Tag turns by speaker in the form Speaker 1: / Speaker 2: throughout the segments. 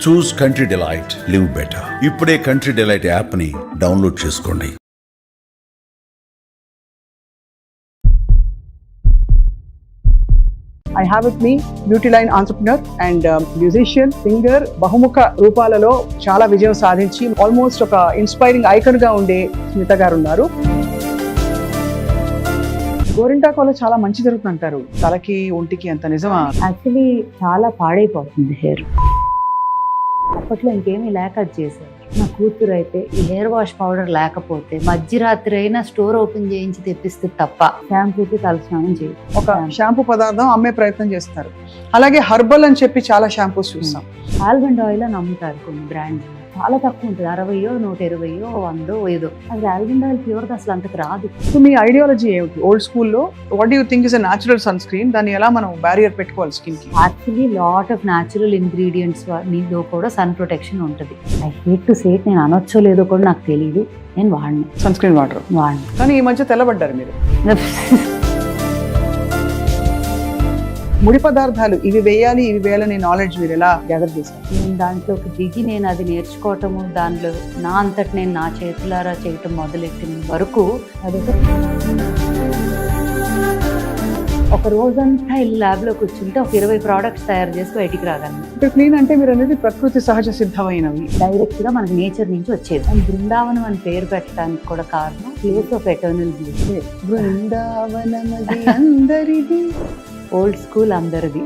Speaker 1: చూస్ country delight, live better. ఇప్పుడే country delight app ని download చేసుకోండి.
Speaker 2: I have with me beauty line entrepreneur and musician, singer, బహుముఖ రూపాలలో చాలా విజయం సాధించి ఆల్మోస్ట్ ఒక ఇన్స్పైరింగ్ ఐకాన్ గా ఉండే స్మిత గారు ఉన్నారు. గోరింటాకులో చాలా మంచి జరుగుతుంది అంటారు, తలకి ఒంటికి అంత నిజమా?
Speaker 3: యాక్చువల్లీ చాలా పాడైపోతుంది హెయిర్. అప్పట్లో ఇంకేమీ లేక అది చేశారు. నా కూతురు అయితే ఈ హెయిర్ వాష్ పౌడర్ లేకపోతే మధ్యరాత్రి అయినా స్టోర్ ఓపెన్ చేయించి తెప్పిస్తే తప్ప షాంపూకి తలస్నానం చేయదు.
Speaker 2: ఒక షాంపూ పదార్థం అమ్మే ప్రయత్నం చేస్తారు. అలాగే హర్బల్ అని చెప్పి చాలా షాంపూస్ చూస్తాం.
Speaker 3: ఆల్మండ్ ఆయిల్ అని అమ్ముతారు కొన్ని బ్రాండ్, చాలా తక్కువ ఉంటుంది, 60, 120, 100, ఏదో. అది ఆల్మండ్ ఆయిల్ ప్యూర్ అసలు అంతకు రాదు.
Speaker 2: సో మీ ఐడియాలజీ ఏమిటి? ఓల్డ్ స్కూల్లో what you think is a natural sun screen, దాన్ని ఎలా మనం బ్యారియర్ పెట్టుకోవాలి స్కిన్ కి?
Speaker 3: Actually lot of natural ingredients నీలో కూడా సన్ ప్రొటెక్షన్ ఉంటుంది. ఐ హేట్ టు సే, నేను అనొచ్చో లేదో కూడా నాకు తెలియదు, నేను వాడిని
Speaker 2: సన్ స్క్రీన్ వాటర్. కానీ ఈ మధ్య తెల్లబడ్డారు మీరు. ముడి పదార్థాలు ఇవి వేయాలి, ఇవి వేయాలని నాలెడ్జ్ మీరు ఎలా గ్యాదర్ చేశారు?
Speaker 3: నేను దాంట్లోకి దిగి నేను అది నేర్చుకోవటము, దానిలో నా అంతటి నేను నా చేతులారా చేయటం మొదలెట్టిన వరకు అదొక ఒక రోజంతా వెళ్ళి ల్యాబ్లో కూర్చుంటే ఒక 20 ప్రోడక్ట్స్ తయారు చేసి బయటికి రాగలను.
Speaker 2: ఇక్కడ క్లీన్ అంటే మీరు అనేది ప్రకృతి సహజ సిద్ధమైనవి,
Speaker 3: డైరెక్ట్ గా మనకి నేచర్ నుంచి వచ్చేది. అండ్ బృందావనం అని పేరు పెట్టడానికి కూడా కారణం ప్లేస్ ఆఫ్ ఎటర్నల్ బ్యూటీ.
Speaker 2: బృందావనమది అందరిది,
Speaker 3: ఓల్డ్ స్కూల్ అందరిది.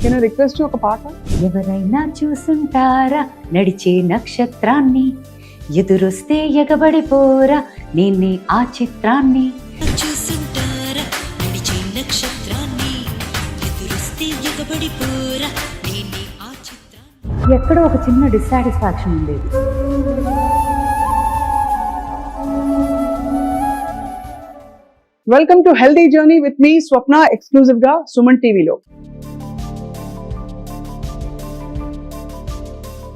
Speaker 2: నేను రిక్వెస్ట్ ఒక పాట.
Speaker 3: ఎవరైనా చూసుంటారా నడిచే నక్షత్రాన్ని, ఎదురొస్తే ఎగబడిపోరా నేనే ఆ చిత్రాన్ని.
Speaker 4: చూసుంటారా నడిచే నక్షత్రాన్ని, ఎదురొస్తే ఎగబడిపోరా నేనే ఆ చిత్రాన్ని.
Speaker 3: ఎక్కడో ఒక చిన్న డిస్సాటిస్ఫాక్షన్ ఉండేది.
Speaker 2: Welcome to healthy journey with me Swapna, exclusive గా సుమన్ టీవీలో.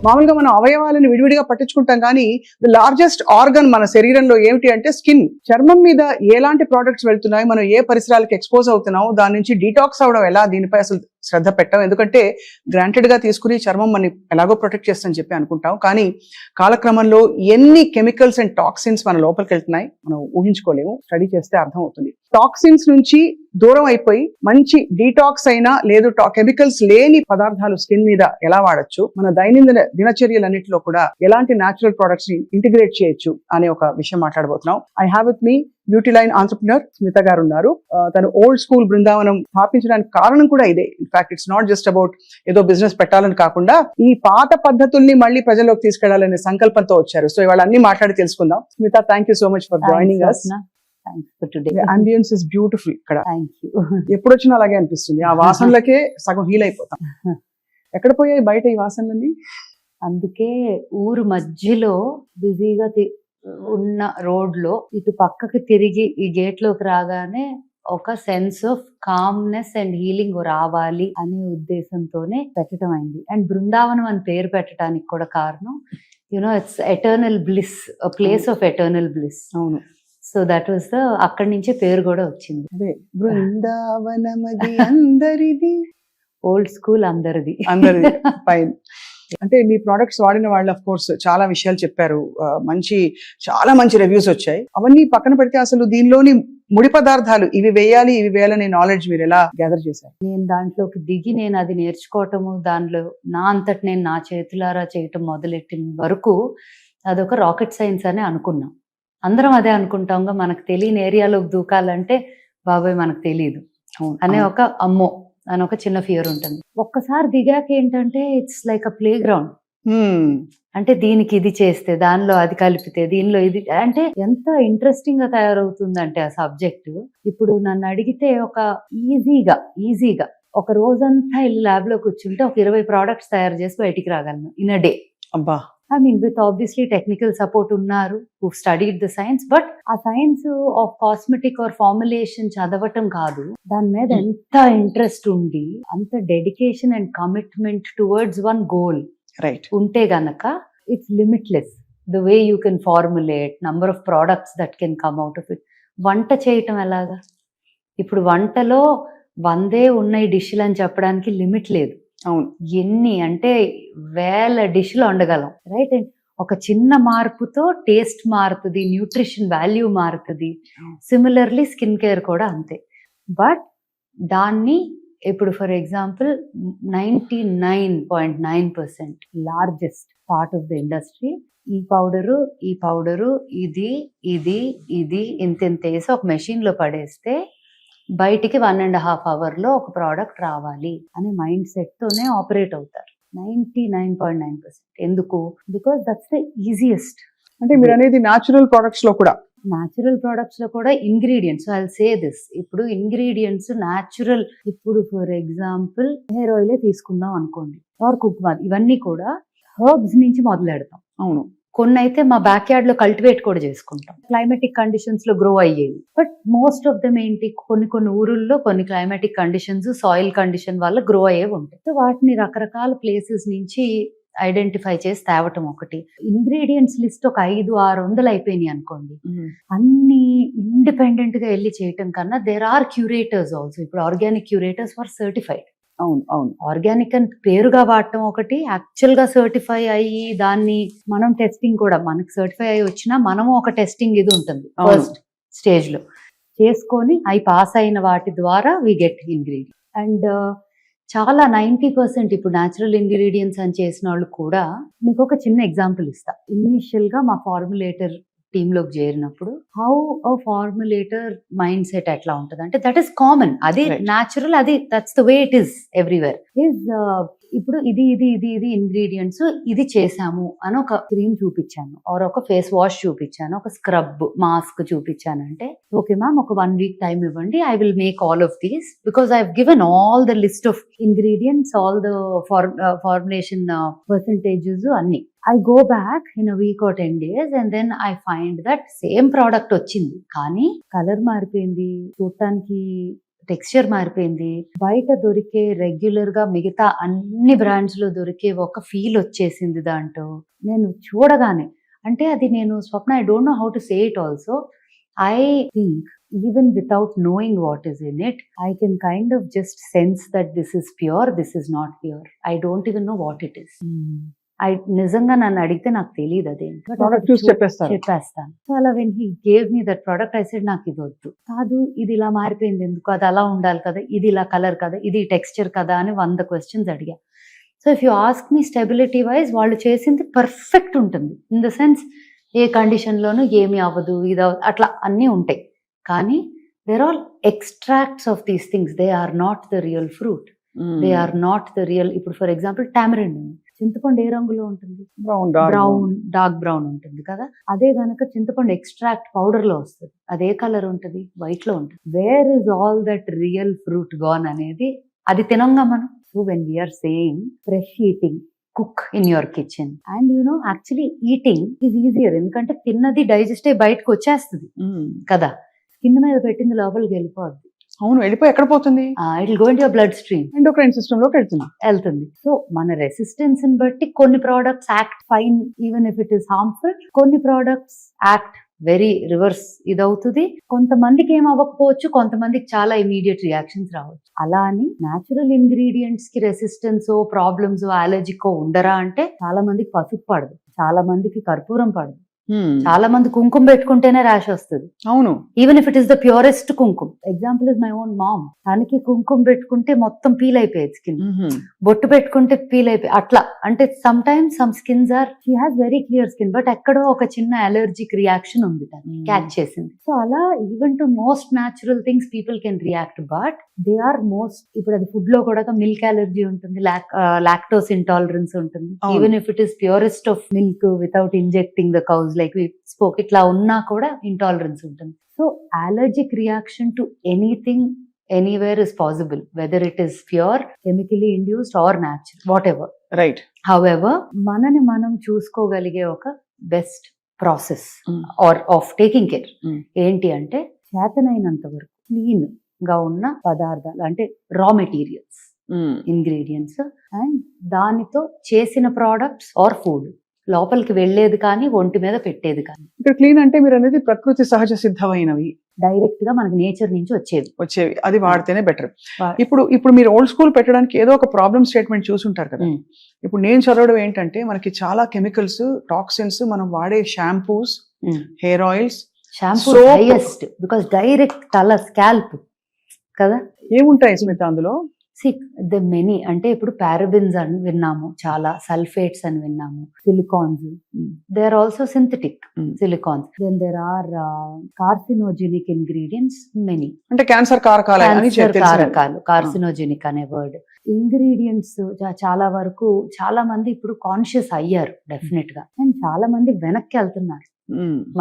Speaker 2: మామూలుగా మనం అవయవాలను విడివిడిగా పట్టించుకుంటాం, కానీ ది లార్జెస్ట్ ఆర్గన్ మన శరీరంలో ఏమిటి అంటే స్కిన్. చర్మం మీద ఎలాంటి ప్రోడక్ట్స్ వెళ్తున్నాయి, మనం ఏ పరిసరాలకు ఎక్స్పోజ్ అవుతున్నాం, దాని నుంచి డీటాక్స్ అవడం ఎలా, దీనిపై అసలు శ్రద్ధ పెట్టాం. ఎందుకంటే గ్రాంటెడ్ గా తీసుకుని చర్మం మనం ఎలాగో ప్రొటెక్ట్ చేస్తుందని చెప్పి అనుకుంటాం, కానీ కాలక్రమంలో ఎన్ని కెమికల్స్ అండ్ టాక్సిన్స్ మన లోపలికి వెళ్తున్నాయి మనం ఊహించుకోలేము. స్టడీ చేస్తే అర్థం అవుతుంది. టాక్సిన్స్ నుంచి దూరం అయిపోయి మంచి డీటాక్స్ అయినా లేదు కెమికల్స్ లేని పదార్థాలు స్కిన్ మీద ఎలా వాడచ్చు, మన దైనందిన దినచర్యలన్నింటిలో కూడా ఎలాంటి న్యాచురల్ ప్రొడక్ట్స్ ని ఇంటిగ్రేట్ చేయొచ్చు అనే ఒక విషయం మాట్లాడబోతున్నాం. I have with me beauty line entrepreneur Smita garu ఉన్నారు. తను ఓల్డ్ స్కూల్ బృందావనం స్థాపించడానికి కారణం కూడా ఇదే. In fact it's not just about ఏదో బిజినెస్ పెట్టాలని కాకుండా ఈ పాత పద్ధతుల్ని మళ్ళీ ప్రజల్లోకి తీసుకెళ్లాలనే సంకల్పంతో వచ్చారు. సో ఇవాళ అన్ని మాట్లాడి తెలుసుకుందాం. Smita, thank you so much for joining us. Ambience is beautiful. ఇక్కడ ఎప్పుడు వచ్చినా అలాగే అనిపిస్తుంది, ఆ వాసనలకే సగం హీల్ అయిపోతాం. ఎక్కడ పోయాయి బయట ఈ వాసనలన్నీ?
Speaker 3: అందుకే ఊరు మధ్యలో బిజీగా ఉన్న రోడ్ లో ఇటు పక్కకి తిరిగి ఈ గేట్ లోకి రాగానే ఒక sense of calmness and healing రావాలి అనే ఉద్దేశంతోనే పెట్టడం అయింది. అండ్ బృందావనం అని పేరు పెట్టడానికి కూడా కారణం it's eternal bliss, place of eternal bliss.
Speaker 2: అవును.
Speaker 3: సో దట్ వాస్ అక్కడి నుంచే పేరు కూడా వచ్చింది.
Speaker 2: అదే బృందావనమది అందరిది,
Speaker 3: ఓల్డ్ స్కూల్ అందరిది.
Speaker 2: అందరిది. ఫైన్. అంటే మీ ప్రోడక్ట్స్ వాడిన వాళ్ళు ఆఫ్ కోర్స్ చాలా విషయాలు చెప్పారు, చాలా మంచి రివ్యూస్ వచ్చాయి. అవన్నీ పక్కన పెడితే అసలు దీనిలోని ముడి పదార్థాలు ఇవి వేయాలి, ఇవి వేయాలనే నాలెడ్జ్ మీరు ఎలా గ్యాదర్ చేశారు?
Speaker 3: నేను దాంట్లోకి దిగి నేను అది నేర్చుకోవటము, దానిలో నా అంతటి నేను నా చేతులారా చేయటం మొదలెట్టిన వరకు అదొక రాకెట్ సైన్స్ అని అనుకున్నాం. అందరం అదే అనుకుంటాంగా, మనకు తెలియని ఏరియాలోకి దూకాలంటే బాబాయ్ మనకు తెలియదు అనే ఒక అమ్మో అని ఒక చిన్న ఫియర్ ఉంటుంది. ఒక్కసారి దిగాక ఏంటంటే it's like a play ground. అంటే దీనికి ఇది చేస్తే, దానిలో అది కలిపితే, దీనిలో ఇది, అంటే ఎంత ఇంట్రెస్టింగ్ గా తయారవుతుందంటే ఆ సబ్జెక్ట్. ఇప్పుడు నన్ను అడిగితే ఒక ఈజీగా ఒక రోజంతా వెళ్ళి ల్యాబ్ లో కూర్చుంటే ఒక 20 ప్రోడక్ట్స్ తయారు చేసి బయటికి రాగలను ఇన్ అ డే.
Speaker 2: అబ్బా.
Speaker 3: I mean, with obviously technical support unnaru who studied the science, but a science of cosmetic or formulation chadavatam kaadu, dan మీద ఎంత ఇంట్రెస్ట్ ఉండి అంత dedication and commitment towards one goal
Speaker 2: right
Speaker 3: ఉంటే గనక it's limitless the way you can formulate, number of products that can come out of it. వంట చేయటం ఎలాగా? ఇప్పుడు వంటలో 100 ఉన్నాయి డిష్లు అని చెప్పడానికి లిమిట్ లేదు.
Speaker 2: అవును.
Speaker 3: ఎన్ని అంటే వేల డిష్లు వండగలం, రైట్? అండ్ ఒక చిన్న మార్పుతో టేస్ట్ మారుతుంది, న్యూట్రిషన్ వాల్యూ మారుతుంది. సిమిలర్లీ స్కిన్ కేర్ కూడా అంతే. బట్ దాన్ని ఇప్పుడు for example 99.9% largest part of the industry ఈ పౌడరు ఇది ఇది ఇది ఇంత వేసి ఒక మెషిన్ లో పడేస్తే బయటికి 1.5 hours ఒక ప్రోడక్ట్ రావాలి అనే మైండ్ సెట్ తోనే ఆపరేట్ అవుతారు 99.9%. ఎందుకు? Because that's the easiest.
Speaker 2: అంటే మీరు అనేది న్యాచురల్ ప్రొడక్ట్స్ లో కూడా
Speaker 3: న్యాచురల్ ప్రొడక్ట్స్ లో కూడా ingredients, I will say this, ఇప్పుడు ఇంగ్రీడియంట్స్ న్యాచురల్. ఇప్పుడు ఫర్ ఎగ్జాంపుల్ హెయిర్ ఆయిలే తీసుకుందాం అనుకోండి, ఆర్ కుక్మా, ఇవన్నీ కూడా హర్బ్స్ నుంచి మొదలెడతాం.
Speaker 2: అవును.
Speaker 3: కొన్ని అయితే మా బ్యాక్ యార్డ్ లో కల్టివేట్ కూడా చేసుకుంటాం, క్లైమాటిక్ కండిషన్స్ లో గ్రో అయ్యేవి. బట్ మోస్ట్ ఆఫ్ దమ్ ఏంటి, కొన్ని ఊరుల్లో కొన్ని క్లైమాటిక్ కండిషన్స్, సాయిల్ కండిషన్ వల్ల గ్రో అయ్యేవి ఉంటాయి. సో వాటిని రకరకాల ప్లేసెస్ నుంచి ఐడెంటిఫై చేసి తేవటం ఒకటి. ఇంగ్రీడియంట్స్ లిస్ట్ ఒక 500-600 అయిపోయినాయి అనుకోండి, అన్ని ఇండిపెండెంట్ గా వెళ్ళి చేయటం కన్నా దేర్ ఆర్ క్యూరేటర్స్ ఆల్సో. ఇప్పుడు ఆర్గానిక్ క్యూరేటర్స్ ఫర్ సర్టిఫైడ్.
Speaker 2: అవును. అవును.
Speaker 3: ఆర్గానిక్ అని పేరుగా వాడటం ఒకటి, యాక్చువల్ గా సర్టిఫై అయ్యి దాన్ని మనం టెస్టింగ్ కూడా, మనకి సర్టిఫై అయ్యి వచ్చినా మనము ఒక టెస్టింగ్ ఇది ఉంటుంది ఫస్ట్ స్టేజ్ లో చేసుకొని అవి పాస్ అయిన వాటి ద్వారా వి గెట్ ఇంగ్రీడియంట్. అండ్ చాలా 90% ఇప్పుడు న్యాచురల్ ఇంగ్రీడియంట్స్ అని చేసిన వాళ్ళు కూడా, మీకు ఒక చిన్న ఎగ్జాంపుల్ ఇస్తా. ఇనిషియల్ గా మా ఫార్ములేటర్ టీమ్ లోకి చేరినప్పుడు హౌ అ ఫార్ములేటర్ మైండ్ సెట్ ఎట్లా ఉంటుంది అంటే, దట్ ఈస్ కామన్, అది న్యాచురల్, అది that's the way it is everywhere. Is ఇప్పుడు ఇది ఇది ఇది ఇది ఇంగ్రీడియంట్స్ ఇది చేసాము అని ఒక క్రీమ్ చూపించాను, ఆర్ ఒక ఫేస్ వాష్ చూపించాను, ఒక స్క్రబ్ మాస్క్ చూపించాను అంటే, ఓకే మ్యామ్ ఒక 1 week టైం ఇవ్వండి, I will make all of these because I have given all the list of ingredients, all the formulation percentages అన్ని. I go back in a week or 10 days and then I find that same product వచ్చింది, కానీ colour మారిపోయింది, చూడటానికి texture మారిపోయింది, బయట దొరికే regular గా మిగతా అన్ని బ్రాండ్స్ లో దొరికే ఒక ఫీల్ వచ్చేసింది దాంట్లో. నేను చూడగానే అంటే అది నేను Swapna, I don't know how to say it also. I think even without knowing what is in it, I can kind of just sense that this is pure, this is not pure. I don't even know what it is. నిజంగా నన్ను అడిగితే నాకు తెలియదు అదేంటి, చెప్పేస్తాను. So అలా when he gave me that product I said నాకు ఇది వద్దు, కాదు ఇది ఇలా మారిపోయింది ఎందుకు, అది అలా ఉండాలి కదా, ఇది ఇలా కలర్ కదా, ఇది టెక్స్చర్ కదా అని 100 questions అడిగా. So if you ask me stability wise వాళ్ళు చేసింది పర్ఫెక్ట్ ఉంటుంది, ఇన్ ద సెన్స్ ఏ కండిషన్ లోనూ ఏమి అవ్వదు, ఇది అట్లా అన్నీ ఉంటాయి. కానీ there all extracts of these things, they are not the real fruit, they are not the real. ఇప్పుడు ఫర్ ఎగ్జాంపుల్ టామరిన్ ఉంది, చింతపండు ఏ రంగులో ఉంటుంది, డార్క్ బ్రౌన్ ఉంటుంది కదా. అదే గనక చింతపండు ఎక్స్ట్రాక్ట్ పౌడర్ లో వస్తుంది, అదే కలర్ ఉంటుంది, వైట్ లో ఉంటుంది. Where is all that real fruit gone అనేది, అది తినంగా మనం. So when we are saying fresh eating, cook in your kitchen and actually eating is easier, ఎందుకంటే తిన్నది డైజెస్ట్ అయ్యి బయటకు వచ్చేస్తుంది కదా, స్కిన్ మీద పెట్టింది లోపలికి వెళ్ళిపోద్ది.
Speaker 2: అవును, వెళ్ళిపోయి ఎక్కడ పోతుంది,
Speaker 3: it will go into your blood stream,
Speaker 2: endocrine system లోకి వెళ్తుంది. సో మన రెసిస్టెన్స్ ని బట్టి కొన్ని products act fine even if it is harmful, కొన్ని ప్రోడక్ట్స్ యాక్ట్ వెరీ రివర్స్ ఇదవుతుంది. కొంతమందికి ఏం అవ్వకపోవచ్చు, కొంతమందికి చాలా ఇమీడియట్ రియాక్షన్స్ రావచ్చు. అలా అని న్యాచురల్ ఇంగ్రీడియంట్స్ కి రెసిస్టెన్స్ ప్రాబ్లమ్స్ అలర్జికో ఉండరా అంటే, చాలా మందికి పసుపు పడదు, చాలా మందికి కర్పూరం పడదు, చాలా మంది కుంకుమ పెట్టుకుంటేనే ర్యాష్ వస్తుంది. అవును, even if it is the purest kumkum. Example is my own mom, తనకి కుంకుమ పెట్టుకుంటే మొత్తం పీల్ అయిపోయేది స్కిన్, బొట్టు పెట్టుకుంటే పీల్ అయిపోయి అట్లా. అంటే sometimes some skins are, she has very clear skin, but ఎక్కడో ఒక చిన్న అలర్జిక్ రియాక్షన్ ఉంది, క్యాచ్ చేసింది. సో అలా even to most natural things people can react, but they are most, ఇప్పుడు అది ఫుడ్ లో కూడా మిల్క్ అలర్జీ ఉంటుంది, లాక్టోస్ ఇంటాలరెన్స్ ఉంటుంది, even if it is purest of milk without injecting the cows like we spoke, ఇట్లా ఉన్నా కూడా intolerance ఉంటుంది. So allergic reaction to anything anywhere is possible, whether it is pure, chemically induced or natural, whatever. Right. However మనని మనం చూసుకోగలిగే ఒక best process or of taking care ఏంటి అంటే, చేతనైనంత వరకు క్లీన్ గా ఉన్న పదార్థాలు, అంటే రా మెటీరియల్స్, ఇంగ్రీడియంట్స్ అండ్ దానితో చేసిన ప్రోడక్ట్స్ ఆర్ ఫుడ్, లోపలికి వెళ్లేది కానీ ఒంటి మీద పెట్టేది కానీ. ఇక్కడ క్లీన్ అంటే మీరు అనేది ప్రకృతి సహజ సిద్ధమైనవి,
Speaker 3: డైరెక్ట్ గా మనకి నేచర్ నుంచి వచ్చేవి.
Speaker 2: వచ్చేవి, అది వాడితేనే బెటర్.
Speaker 3: వా-
Speaker 2: ఇప్పుడు మీరు ఓల్డ్ స్కూల్ పెట్టడానికి ఏదో ఒక ప్రాబ్లమ్ స్టేట్మెంట్ చూసుంటారు కదా.
Speaker 3: ఉమ్.
Speaker 2: ఇప్పుడు నేను చదవడం ఏంటంటే మనకి చాలా కెమికల్స్, టాక్సిన్స్, మనం వాడే shampoos, hair oils,
Speaker 3: shampoo
Speaker 2: Soap.
Speaker 3: Highest because direct తల స్కాల్ప్ కదా.
Speaker 2: ఏముంటాయి స్మిత అందులో?
Speaker 3: ద మెనీ అంటే ఇప్పుడు పారాబిన్స్ అని విన్నాము, చాలా సల్ఫేట్స్ అని విన్నాము, silicones, they are also synthetic silicones, then there are carcinogenic ingredients many.
Speaker 2: అంటే క్యాన్సర్ కారకాలు అని
Speaker 3: క్యాన్సర్
Speaker 2: తెలుసు.
Speaker 3: కారకాలు, కార్సినోజెనిక్ అనే వర్డ్. ఇంగ్రీడియంట్స్ చాలా వరకు చాలా మంది ఇప్పుడు కాన్షియస్ అయ్యారు డెఫినెట్ గా, అండ్ చాలా మంది వెనక్కి వెళ్తున్నారు.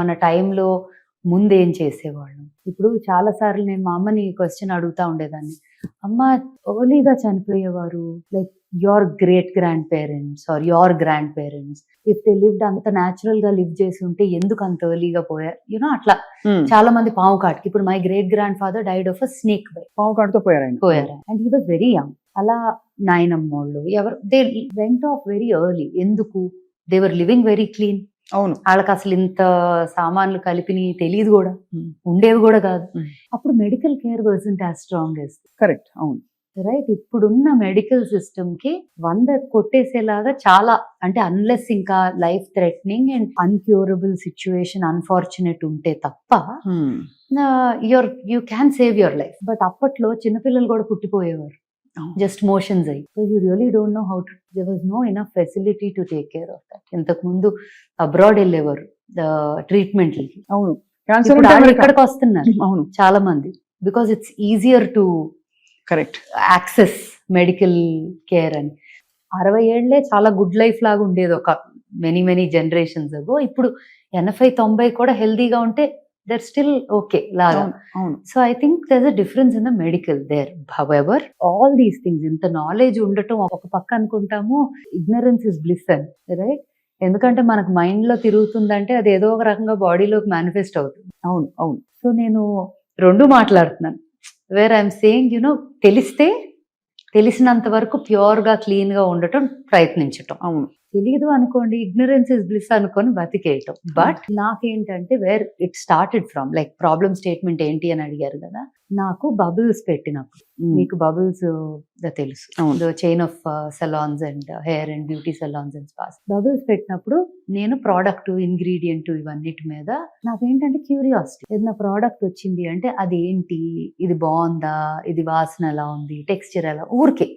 Speaker 3: మన టైంలో ముందు ఏం చేసేవాళ్ళం. ఇప్పుడు చాలా సార్లు నేను మా అమ్మని క్వశ్చన్ అడుగుతా ఉండేదాన్ని, అమ్మ ఎర్లీగా చనిపోయేవారు, like your great grand parents or your grand parents, if they lived అంత న్యాచురల్ గా లివ్ చేసి ఉంటే ఎందుకు అంత ఎర్లీగా పోయారు, యూనో అట్లా. చాలా మంది పాము కాటికి, ఇప్పుడు my great grand father died of a snake bite,
Speaker 2: పావు కాటుతో పోయారు ఆయన.
Speaker 3: పోయారు, and he was very young. అలా నాయనమ్మోళ్ళు ఎవరు they went off very early. ఎందుకు? They were living very clean.
Speaker 2: అవును.
Speaker 3: వాళ్ళకి అసలు ఇంత సామాన్లు కలిపిని తెలియదు కూడా, ఉండేవి కూడా కాదు. అప్పుడు medical care wasn't as strong as.
Speaker 2: Correct. అవును.
Speaker 3: రైట్. ఇప్పుడున్న మెడికల్ సిస్టమ్ కి 100 కొట్టేసేలాగా చాలా, అంటే అన్లెస్ ఇంకా life threatening and uncurable situation unfortunate ఉంటే తప్ప you can save your life. But అప్పట్లో చిన్నపిల్లలు కూడా పుట్టిపోయేవారు జస్ట్ మోషన్స్ అయ్యి. You really don't know how to, there was no enough facility to take care of that. ఇంతకు ముందు అబ్రాడ్ వెళ్ళేవారు ట్రీట్మెంట్లకి.
Speaker 2: అవును. క్యాన్సర్
Speaker 3: ఇప్పుడు వాళ్ళు ఇక్కడికి వస్తున్నారు
Speaker 2: అవును.
Speaker 3: చాలా మంది, because it's easier to
Speaker 2: correct
Speaker 3: access medical care అని. 60 ఏళ్లే చాలా గుడ్ లైఫ్ లాగా ఉండేది ఒక మెనీ జనరేషన్స్ అగో. ఇప్పుడు 80-90 కూడా హెల్దీగా ఉంటే they're still okay లాగా. So I think there's a difference in the medical there. However, all these things, ఇంత నాలెడ్జ్ ఉండటం ఒక పక్క అనుకుంటాము ignorance is bliss అని, రైట్? ఎందుకంటే మనకు మైండ్ లో తిరుగుతుందంటే అది ఏదో ఒక రకంగా బాడీలోకి మేనిఫెస్ట్ అవుతుంది.
Speaker 2: అవును. అవును.
Speaker 3: సో నేను రెండు మాట్లాడుతున్నాను. వేర్ ఐఎమ్ సేయింగ్ యునో, తెలిసినంత వరకు ప్యూర్ గా క్లీన్ గా ఉండటం ప్రయత్నించటం.
Speaker 2: అవును.
Speaker 3: తెలీదు అనుకోండి, ఇగ్నరెన్స్ ఇస్ బ్లిస్ అనుకొని బతికేయటం. బట్ నాకేంటంటే where it started from, like problem statement ఏంటి అని అడిగారు కదా, నాకు బబుల్స్ పెట్టినప్పుడు, మీకు బబుల్స్ తెలుసు, chain of salons and hair and beauty salons and spas. Bubbles పెట్టినప్పుడు నేను ప్రోడక్ట్, ఇంగ్రీడియంట్ ఇవన్నిటి మీద నాకేంటంటే క్యూరియాసిటీ. ఏదైనా ప్రోడక్ట్ వచ్చింది అంటే అది ఏంటి, ఇది బాగుందా, ఇది వాసన ఎలా ఉంది, టెక్స్చర్ ఎలా, ఊరికే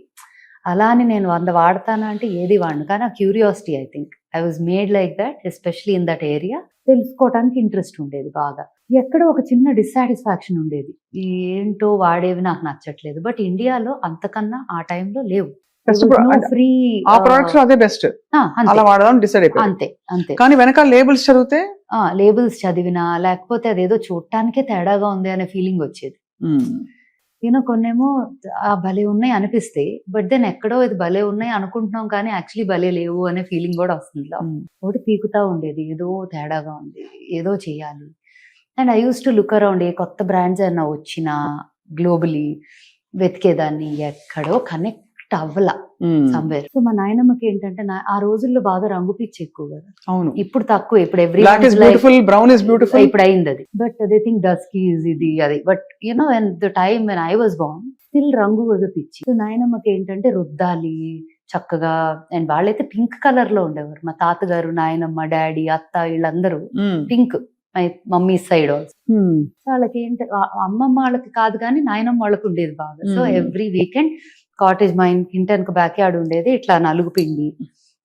Speaker 3: అలా అని నేను 100 వాడతానా అంటే ఏది వాడను. కానీ ఆ curiosity, I think I was made like that, especially in that area. తెలుసుకోవడానికి ఇంట్రెస్ట్ ఉండేది బాగా. ఎక్కడో ఒక చిన్న డిస్సాటిస్ఫాక్షన్ ఉండేది, ఏంటో వాడేవి నాకు నచ్చట్లేదు. బట్ ఇండియాలో అంతకన్నా ఆ టైంలో లేవు. ఫ్రీ
Speaker 2: ఆ ప్రొడక్ట్స్ అదే బెస్ట్, అలా వాడదాం డిసైడ్ అయిపోయింది.
Speaker 3: అంతే అంతే.
Speaker 2: కానీ వెనకాల లేబుల్స్ చదివితే,
Speaker 3: లేబుల్స్ చదివినా లేకపోతే అదేదో చూడటానికే తేడాగా ఉంది అనే ఫీలింగ్ వచ్చేది. కొన్నేమో భలే ఉన్నాయి అనిపిస్తాయి, బట్ దెన్ ఎక్కడో ఇది భలే ఉన్నాయి అనుకుంటున్నాం కానీ యాక్చువల్లీ భలే లేవు అనే ఫీలింగ్ కూడా వస్తుంది. ఒకటి పీకుతా ఉండేది, ఏదో తేడాగా ఉంది, ఏదో చేయాలి. And I used to look around, ఏ కొత్త బ్రాండ్స్ అయినా వచ్చినా గ్లోబలీ వెతికేదాన్ని, ఎక్కడో కనెక్ట్ అవ్వలా సమ్వేర్. సో మా నాయనమ్మకి ఏంటంటే ఆ రోజుల్లో బాగా రంగు పిచ్చి ఎక్కువ కదా.
Speaker 2: అవును.
Speaker 3: ఇప్పుడు తక్కువ, ఇప్పుడు ఎవ్రీ
Speaker 2: బ్రౌన్ ఇస్ బ్యూటిఫుల్
Speaker 3: ఇప్పుడు అయింది అది. But they think dusky is ఇది అది. But you know when the time when I was Born still రంగు వాజ్ పిచ్చి. సో నాయనమ్మకి ఏంటంటే రుద్దాలి చక్కగా, అండ్ వాళ్ళైతే పింక్ కలర్ లో ఉండేవారు. మా తాతగారు, నాయనమ్మ, డాడీ, అత్త వీళ్ళందరూ pink. My mummy side also. వాళ్ళకి ఏంటి, అమ్మమ్మ వాళ్ళకి కాదు కానీ నాయనమ్మ వాళ్ళకి ఉండేది బాగా. సో ఎవ్రీ వీకెండ్ కాటేజ్, మా ఇంటి వెనక బ్యాక్ యార్డ్ ఉండేది, ఇట్లా నలుగు పిండి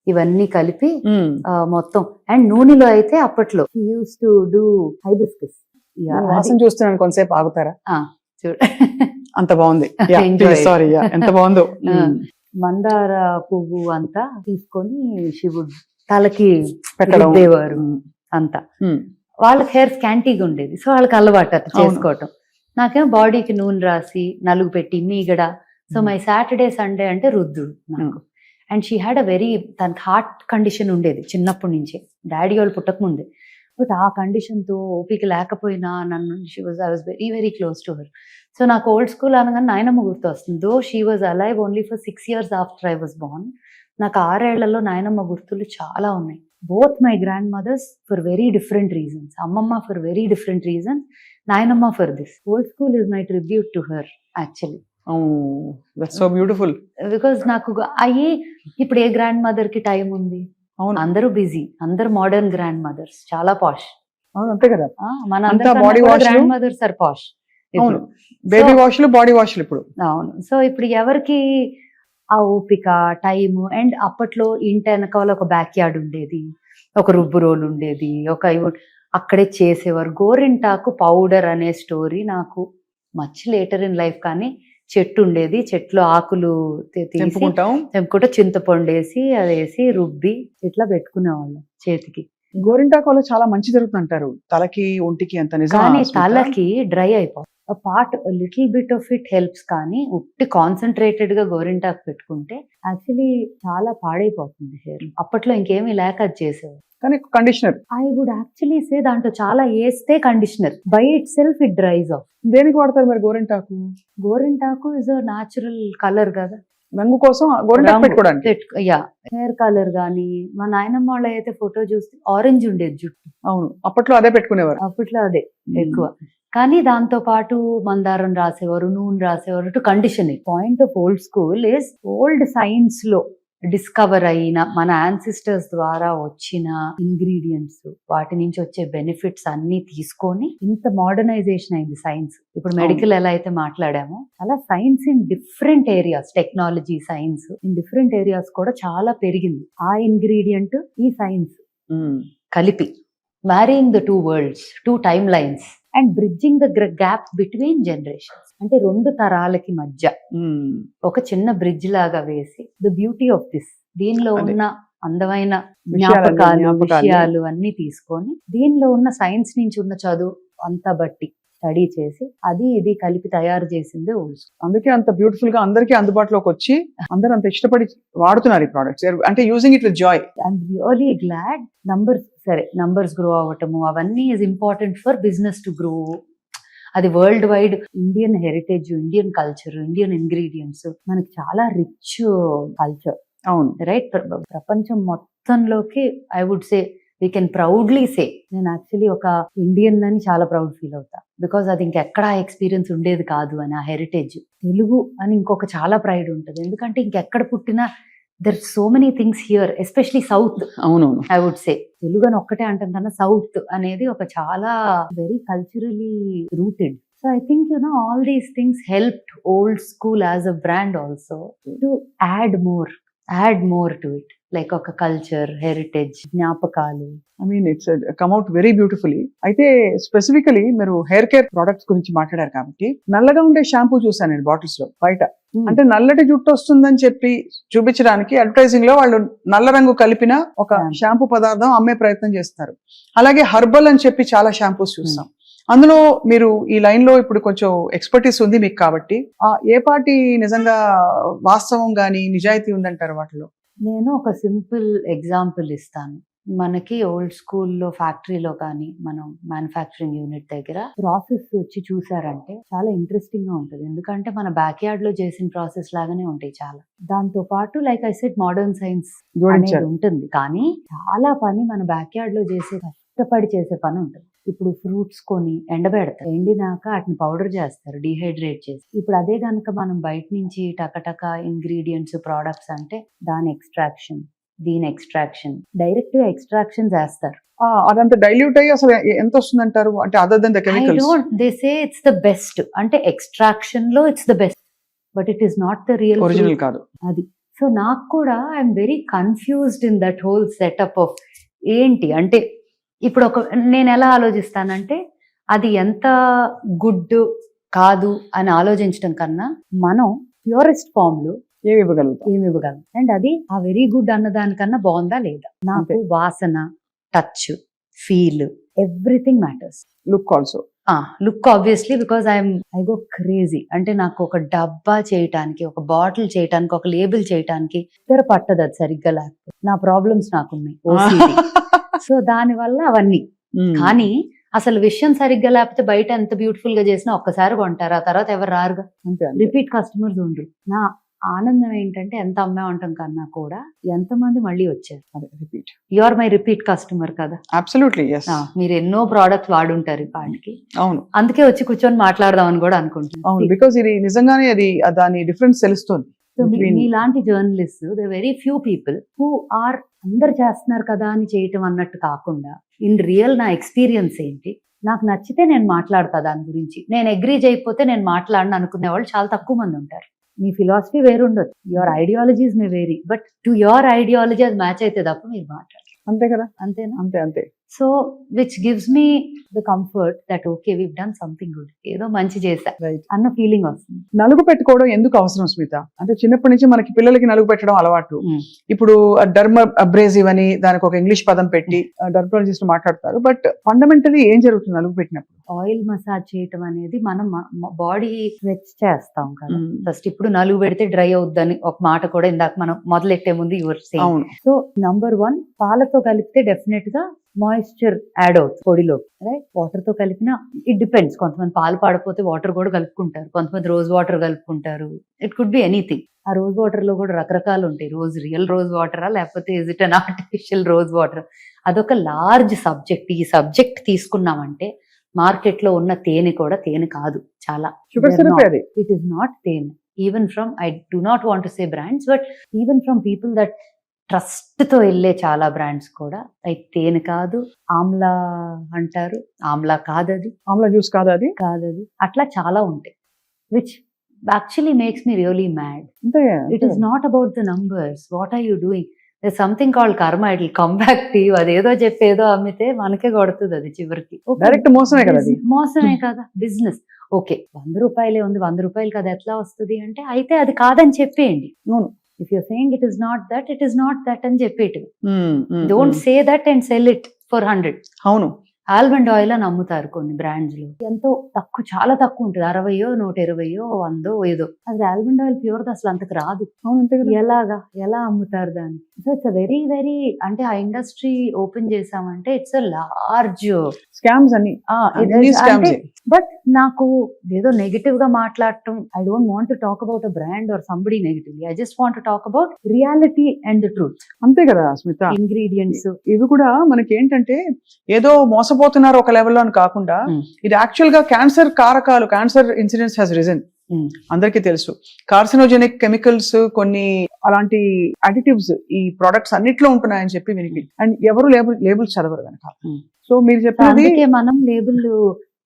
Speaker 3: ఇవన్నీ కలిపి మొత్తం. అండ్ నూనెలో అయితే అప్పట్లో యూస్ టు డూ హైబిస్కస్.
Speaker 2: వాసన చూస్తున్నాను, కొంతసేపు ఆగుతారా?
Speaker 3: చూడ
Speaker 2: అంత బాగుంది. సారీ, ఎంత బాగుందో.
Speaker 3: మందార పువ్వు అంతా తీసుకొని శివుడు తలకి పెట్టేవారు అంతా. వాళ్ళకి హెయిర్ స్కాంటీగా ఉండేది, సో వాళ్ళకి అలవాటు అట్లా చేసుకోవటం. నాకేమో బాడీకి నూనె రాసి నలుగు పెట్టి మీగడ. సో మై సాటర్డే సండే అంటే రుద్దుడు నాకు. And she had a very, తనకి హార్ట్ కండిషన్ ఉండేది చిన్నప్పటి నుంచే, డాడీ వాళ్ళు పుట్టక ముందే. బట్ ఆ కండిషన్తో ఓపిక లేకపోయినా నన్ను, I was very close to her. So నాకు ఓల్డ్ స్కూల్ అనగానే నాయనమ్మ గుర్తు వస్తుంది. Though she was alive only for 6 years after I was Born. నాకు 6 ఏళ్లలో నాయనమ్మ గుర్తులు చాలా ఉన్నాయి. both my grandmothers for very different reasons. Ammamma for very different reasons, Nayanamma for this. Old school is my tribute to her actually.
Speaker 2: That's so beautiful.
Speaker 3: Because నాకు అయ్యి ఇప్పుడు ఏ grand mother కి టైం ఉంది?
Speaker 2: అవును
Speaker 3: అందరూ బిజీ, అందరు modern grand mothers, చాలా పాష్.
Speaker 2: అవును అంతే కదా.
Speaker 3: మన
Speaker 2: అంతా body wash లు.
Speaker 3: గ్రాండ్ మదర్స్ ఆర్ పాష్.
Speaker 2: అవును బేబీ వాష్లు బాడీ వాష్లు ఇప్పుడు.
Speaker 3: అవును. సో ఇప్పుడు ఎవరికి ఆ ఓపిక, టైము, అండ్ అప్పట్లో ఇంటి వెనకాల ఒక బ్యాక్ యార్డ్ ఉండేది, ఒక రుబ్బు రోల్ ఉండేది, అక్కడే చేసేవారు. గోరింటాకు పౌడర్ అనే స్టోరీ నాకు మచ్ లేటర్ ఇన్ లైఫ్, కానీ చెట్టు ఉండేది, చెట్లు ఆకులు తెంపుకుంటే చింతపండు వేసి అది వేసి రుబ్బి ఇట్లా పెట్టుకునేవాళ్ళం చేతికి.
Speaker 2: గోరింటాకు వల్ల చాలా మంచి జరుగుతుంది అంటారు తలకి ఒంటికి, అంత నిజం?
Speaker 3: కానీ తలకి డ్రై అయిపోతుంది. Part little bit of it helps, కానీ ఉట్టి కాన్సన్ట్రేటెడ్ గా గోరింటాకు పెట్టుకుంటే యాక్చువల్లీ చాలా పాడైపోతుంది హెయిర్. అప్పట్లో ఇంకేమీ లేక అది చేసేవారు.
Speaker 2: కానీ conditioner
Speaker 3: I would actually say దాంట్లో చాలా వేస్తే conditioner by itself it dries off.
Speaker 2: దేనికి వాడతారు మరి గోరింటాకు?
Speaker 3: గోరింటాకు ఇస్ అ న్యాచురల్ కలర్ కదా,
Speaker 2: రంగు కోసం గోరింటాకు పెట్టుకోవడానికి.
Speaker 3: యా, హెయిర్ కలర్ గానీ. మా నాయనమ్మ వాళ్ళ అయితే ఫోటో చూస్తే ఆరెంజ్ ఉండేది జుట్టు.
Speaker 2: అవును అప్పట్లో అదే పెట్టుకునేవారు.
Speaker 3: అప్పట్లో అదే ఎక్కువ. కానీ దాంతో పాటు మందారం రాసేవారు, నూనె రాసేవారు to condition. Point of old school is old science లో డిస్కవర్ అయిన మన యాన్సిస్టర్స్ ద్వారా వచ్చిన ఇంగ్రీడియంట్స్, వాటి నుంచి వచ్చే బెనిఫిట్స్ అన్ని తీసుకొని ఇంత మోడర్నైజేషన్ అయింది సైన్స్. ఇప్పుడు మెడికల్ ఎలా అయితే మాట్లాడామో అలా science in different areas, technology science in different areas కూడా చాలా పెరిగింది. ఆ ఇంగ్రీడియంట్ ఈ సైన్స్ కలిపి marrying the 2 worlds, 2 timelines and bridging the gap between generations. అంటే 2 తరాలకి మధ్య ఒక చిన్న బ్రిడ్జ్ లాగా వేసి ద బ్యూటీ ఆఫ్ దిస్, దీనిలో ఉన్న అందమైన విషయాలు అన్ని తీసుకొని దీనిలో ఉన్న సైన్స్ నుంచి ఉన్న చదువు అంతా బట్టి స్టడీ చేసి అది ఇది కలిపి తయారు చేసింది ఓల్డ్ స్కూల్.
Speaker 2: అందుకే అంత బ్యూటిఫుల్ గా అందరికీ అందుబాటులోకి వచ్చి అందరూ అంత ఇష్టపడి వాడుతున్నారు ఈ ప్రొడక్ట్స్, అంటే using it with joy.
Speaker 3: I'm really glad. Numbers grow అవ్వటము అవన్నీ is important for business to grow. అది world wide Indian heritage, Indian culture, Indian ingredients, మనకి చాలా రిచ్ కల్చర్.
Speaker 2: అవును
Speaker 3: రైట్. ప్రపంచం మొత్తంలోకి I would say we can proudly say, నేను actually ఒక ఇండియన్ అని చాలా ప్రౌడ్ ఫీల్ అవుతా. బికాజ్ అది ఇంకెక్కడా ఎక్స్పీరియన్స్ ఉండేది కాదు అని. ఆ హెరిటేజ్ తెలుగు అని ఇంకొక చాలా ప్రైడ్ ఉంటుంది. ఎందుకంటే ఇంకెక్కడ పుట్టినా there so many things here, especially south.
Speaker 2: అవునవును
Speaker 3: ఐ వుడ్ సే తెలుగు అని ఒక్కటే అంటాం కన్నా సౌత్ అనేది ఒక చాలా very culturally rooted. So I think all these things helped old school as a brand also to add more to it, like ఒక culture, heritage, జ్ఞాపకాలు.
Speaker 2: I mean it's come out very beautifully. అయితే స్పెసిఫికలీ మీరు hair care products గురించి మాట్లాడారు కాబట్టి, నల్లగా ఉండే షాంపూ చూసాను నేను బాటిల్స్ లో బయట. అంటే నల్లటి జుట్టు వస్తుందని చెప్పి చూపించడానికి అడ్వర్టైజింగ్ లో వాళ్ళు నల్ల రంగు కలిపిన ఒక షాంపూ పదార్థం అమ్మే ప్రయత్నం చేస్తారు. అలాగే హర్బల్ అని చెప్పి చాలా షాంపూస్ చూస్తాం. అందులో మీరు ఈ లైన్ లో ఇప్పుడు కొంచెం ఎక్స్పర్టీస్ ఉంది మీకు కాబట్టి, ఏ పార్టీ నిజంగా వాస్తవం గానీ నిజాయితీ ఉందంటారు వాటిలో?
Speaker 3: నేను ఒక సింపుల్ ఎగ్జాంపుల్ ఇస్తాను. మనకి ఓల్డ్ స్కూల్లో ఫ్యాక్టరీలో కానీ మనం మ్యానుఫ్యాక్చరింగ్ యూనిట్ దగ్గర ప్రాసెస్ వచ్చి చూసారంటే చాలా ఇంట్రెస్టింగ్ గా ఉంటుంది. ఎందుకంటే మన బ్యాక్ యార్డ్ లో చేసిన ప్రాసెస్ లాగానే ఉంటాయి చాలా. దాంతో పాటు like I said modern science ఉంటుంది, కానీ చాలా పని మన బ్యాక్ యార్డ్ లో కష్టపడి చేసే పని ఉంటుంది. ఇప్పుడు ఫ్రూట్స్ కొని ఎండబెడతారు, ఎండినాక వాటిని పౌడర్ చేస్తారు డీహైడ్రేట్ చేసి. ఇప్పుడు అదే కనుక మనం బయట నుంచి టకటక ఇంగ్రీడియంట్స్ ప్రోడక్ట్స్ అంటే దాని ఎక్స్ట్రాక్షన్, దీని ఎక్స్ట్రాక్షన్, డైరెక్ట్ గా ఎక్స్ట్రాక్షన్ చేస్తారు.
Speaker 2: అదంతా డైల్యూట్ అయ్యి అసలు ఎంత వస్తుంది అంటారు? అంటే other than the chemicals,
Speaker 3: they say it's the best, అంటే ఎక్స్ట్రాక్షన్ లో it's the best, but it is not the real
Speaker 2: original కాదు
Speaker 3: అది. సో నాకు కూడా I'm very confused in that whole setup of ఏంటి అంటే, ఇప్పుడు నేను ఎలా ఆలోచిస్తానంటే అది ఎంత గుడ్ కాదు అని ఆలోచించడం కన్నా మనం ప్యూరెస్ట్ ఫామ్ లో ఏమి ఇవ్వగలం, అండ్ అది ఆ వెరీ గుడ్ అన్న దానికన్నా బాగుందా లేదా. నాకు వాసన, touch, feel, everything matters.
Speaker 2: Look also.
Speaker 3: Look obviously, because I go crazy. అంటే నాకు ఒక డబ్బా చేయటానికి, ఒక బాటిల్ చేయటానికి, ఒక లేబుల్ చేయటానికి ఇద్దరు పట్టదు అది సరిగ్గా లేకపోతే. నా ప్రాబ్లమ్స్ నాకున్నాయి, సో దాని వల్ల అవన్నీ. కానీ అసలు విషయం సరిగ్గా లేకపోతే బయట ఎంత బ్యూటిఫుల్ గా చేసినా ఒక్కసారి కొంటారు, ఆ తర్వాత ఎవరు రారుగా. రిపీట్ కస్టమర్స్ ఉండరు. నా ఆనందం ఏంటంటే ఎంత అమ్మాయి కన్నా కూడా ఎంతమంది మళ్ళీ వచ్చారు.
Speaker 2: అదే repeat.
Speaker 3: You are my repeat customer కదా.
Speaker 2: Absolutely yes.
Speaker 3: మీరు ఎన్నో ప్రోడక్ట్స్ వాడుంటారు ఈ పాటికి,
Speaker 2: అవును
Speaker 3: అందుకే వచ్చి కూర్చొని మాట్లాడదాం అని కూడా అనుకుంటున్నాను.
Speaker 2: అవును, బికాస్ ఇది నిజంగానే అది దాని డిఫరెన్స్ తెలుస్తుంది.
Speaker 3: సో
Speaker 2: between-
Speaker 3: మీలాంటి journalist the very few people who are అందరు చేస్తున్నారు కదా అని చేయటం అన్నట్టు కాకుండా ఇన్ రియల్ నా ఎక్స్పీరియన్స్ ఏంటి, నాకు నచ్చితే నేను మాట్లాడతా దాని గురించి, నేను అగ్రీ చేయకపోతే నేను మాట్లాడను అనుకునే వాళ్ళు చాలా తక్కువ మంది ఉంటారు. మీ ఫిలాసఫీ వేరు ఉండొచ్చు, your ideologies may vary, but to your ideology అది మ్యాచ్ అయితే తప్ప మీరు మాట్లాడారు.
Speaker 2: అంతే కదా,
Speaker 3: అంతేనా?
Speaker 2: అంతే అంతే.
Speaker 3: So which gives me the comfort that okay we done something good, ఏదో మంచి చేశా
Speaker 2: రైట్.
Speaker 3: అన్న ఫీలింగ్ వస్తుంది.
Speaker 2: నలుగు పెట్టుకోవడం ఎందుకు అవసరం స్మిత? అంటే చిన్నప్పటి నుంచి మనకి పిల్లలకి నలుగు పెట్టడం అలవాటు. ఇప్పుడు డర్మ అబ్రేజివ్ అని దానికి ఒక ఇంగ్లీష్ పదం పెట్టి డర్మటాలజిస్ట్ మాట్లాడతారు. బట్ ఫండమెంటలీ ఏం జరుగుతుంది నలుగు పెట్టినప్పుడు?
Speaker 3: ఆయిల్ మసాజ్ చేయటం అనేది మనం బాడీ స్ట్రెచ్ చేస్తాం కదా ఫస్ట్. ఇప్పుడు నలుగు పెడితే డ్రై అవుద్దని ఒక మాట కూడా ఇందాక మనం మొదలెట్టే ముందు యువర్ సేయింగ్.
Speaker 2: అవును.
Speaker 3: సో నంబర్ 1, పాలతో కలిపితే డెఫినెట్ గా మాయిశ్చర్ యాడ్ అవుతుంది పొడిలో, రైట్? వాటర్ తో కలిపిన ఇట్ డిపెండ్స్, కొంతమంది పాలు పాడపోతే వాటర్ కూడా కలుపుకుంటారు, కొంతమంది రోజ్ వాటర్ కలుపుకుంటారు, ఇట్ కుడ్ బి ఎనీథింగ్. ఆ రోజ్ వాటర్ లో కూడా రకరకాలు ఉంటాయి. రియల్ రోజ్ వాటరా లేకపోతే is it an artificial rose water? అదొక లార్జ్ సబ్జెక్ట్. ఈ సబ్జెక్ట్ తీసుకున్నామంటే మార్కెట్ లో ఉన్న తేనె కూడా తేనె కాదు, చాలా
Speaker 2: షుగర్ సిరప్ అది.
Speaker 3: ఇట్ ఈస్ నాట్ తేనె. Even from, I do not want to say brands, but even from people that trust తో వెళ్ళే చాలా బ్రాండ్స్ కూడా అది తేనె కాదు, ఆమ్లా అంటారు, ఆమ్లా కాదది,
Speaker 2: ఆమ్లా జ్యూస్ కాదు అది,
Speaker 3: కాదది, అట్లా చాలా ఉంటాయి which actually makes me really mad.
Speaker 2: అంతే.
Speaker 3: It is not about the numbers, what are you doing? Something called karma, it will come back to you. అదేదో చెప్పేదో అమ్మితే మనకే కొడుతుంది అది చివరికి.
Speaker 2: డైరెక్ట్ మోసమే కదా అది.
Speaker 3: మోసమే కదా బిజినెస్. ఓకే 100 రూపాయలే ఉంది, 100 రూపాయలు కదా ఎట్లా వస్తుంది అంటే, అయితే అది కాదని చెప్పేయండి.
Speaker 2: అవును.
Speaker 3: If you're saying it is not that, it is not that అని చెప్పేటి. Don't say that and sell it for 100.
Speaker 2: అవును.
Speaker 3: ఆల్మండ్ ఆయిల్ అని అమ్ముతారు కొన్ని బ్రాండ్స్ లో, ఎంతో తక్కువ, చాలా తక్కువ ఉంటుంది, 60, 120, 100 ఏదో. అది ఆల్మండ్ ఆయిల్ ప్యూర్ అసలు అంతకు రాదు.
Speaker 2: అవును, అంతే కదా.
Speaker 3: ఎలా అమ్ముతారు దాన్ని? సో ఇట్స్ వెరీ వెరీ, అంటే ఆ ఇండస్ట్రీ ఓపెన్ చేసామంటే ఇట్స్ అ లార్జ్
Speaker 2: స్కామ్స్ అని.
Speaker 3: బట్ నాకు ఏదో నెగటివ్ గా మాట్లాడటం, I don't want to talk about a brand or somebody negatively, I just want to talk about reality and the truth.
Speaker 2: అంతే కదా స్మిత.
Speaker 3: ఇంగ్రీడియంట్స్
Speaker 2: ఇవి కూడా మనకి ఏంటంటే ఏదో మోసపోతున్నారు ఒక లెవెల్లో అని కాకుండా, ఇది యాక్చువల్ గా క్యాన్సర్ కారకాలు, క్యాన్సర్ ఇన్సిడెన్స్ హ్యాస్ రిజన్. అందరికీ తెలుసు కార్సినోజెనిక్ కెమికల్స్, కొన్ని అలాంటి అడిటివ్స్ ఈ ప్రొడక్ట్స్ అన్నిట్లో ఉంటున్నాయని చెప్పి వినికి, అండ్ ఎవరు లేబుల్స్ చదవరు కనుక. సో మీరు చెప్పినది,
Speaker 3: అందుకే మనం లేబుల్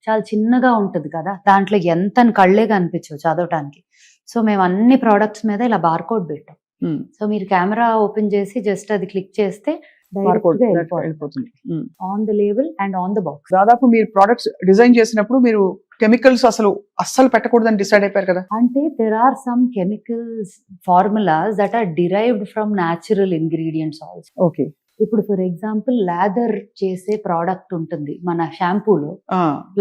Speaker 3: చాలా చిన్నగా ఉంటది కదా, దాంట్లో ఎంత కళ్ళే కనిపించవు చదవటానికి. సో మేము అన్ని ప్రోడక్ట్స్ మీద ఇలా బార్కోడ్ పెట్టాం. సో మీరు కెమెరా ఓపెన్ చేసి జస్ట్ అది క్లిక్ చేస్తే
Speaker 2: వెళ్ళిపోతుంది
Speaker 3: on the label and on the box.
Speaker 2: దాదాపు మీరు ప్రొడక్ట్స్ డిజైన్ చేసినప్పుడు మీరు కెమికల్స్ అస్సలు పెట్టకూడదని డిసైడ్ అయిపోయారు కదా?
Speaker 3: అంటే there are some chemicals formulas that are derived from natural ingredients also.
Speaker 2: Okay.
Speaker 3: ఇప్పుడు ఫర్ ఎగ్జాంపుల్ లాదర్ చేసే ప్రోడక్ట్ ఉంటుంది మన షాంపూలో,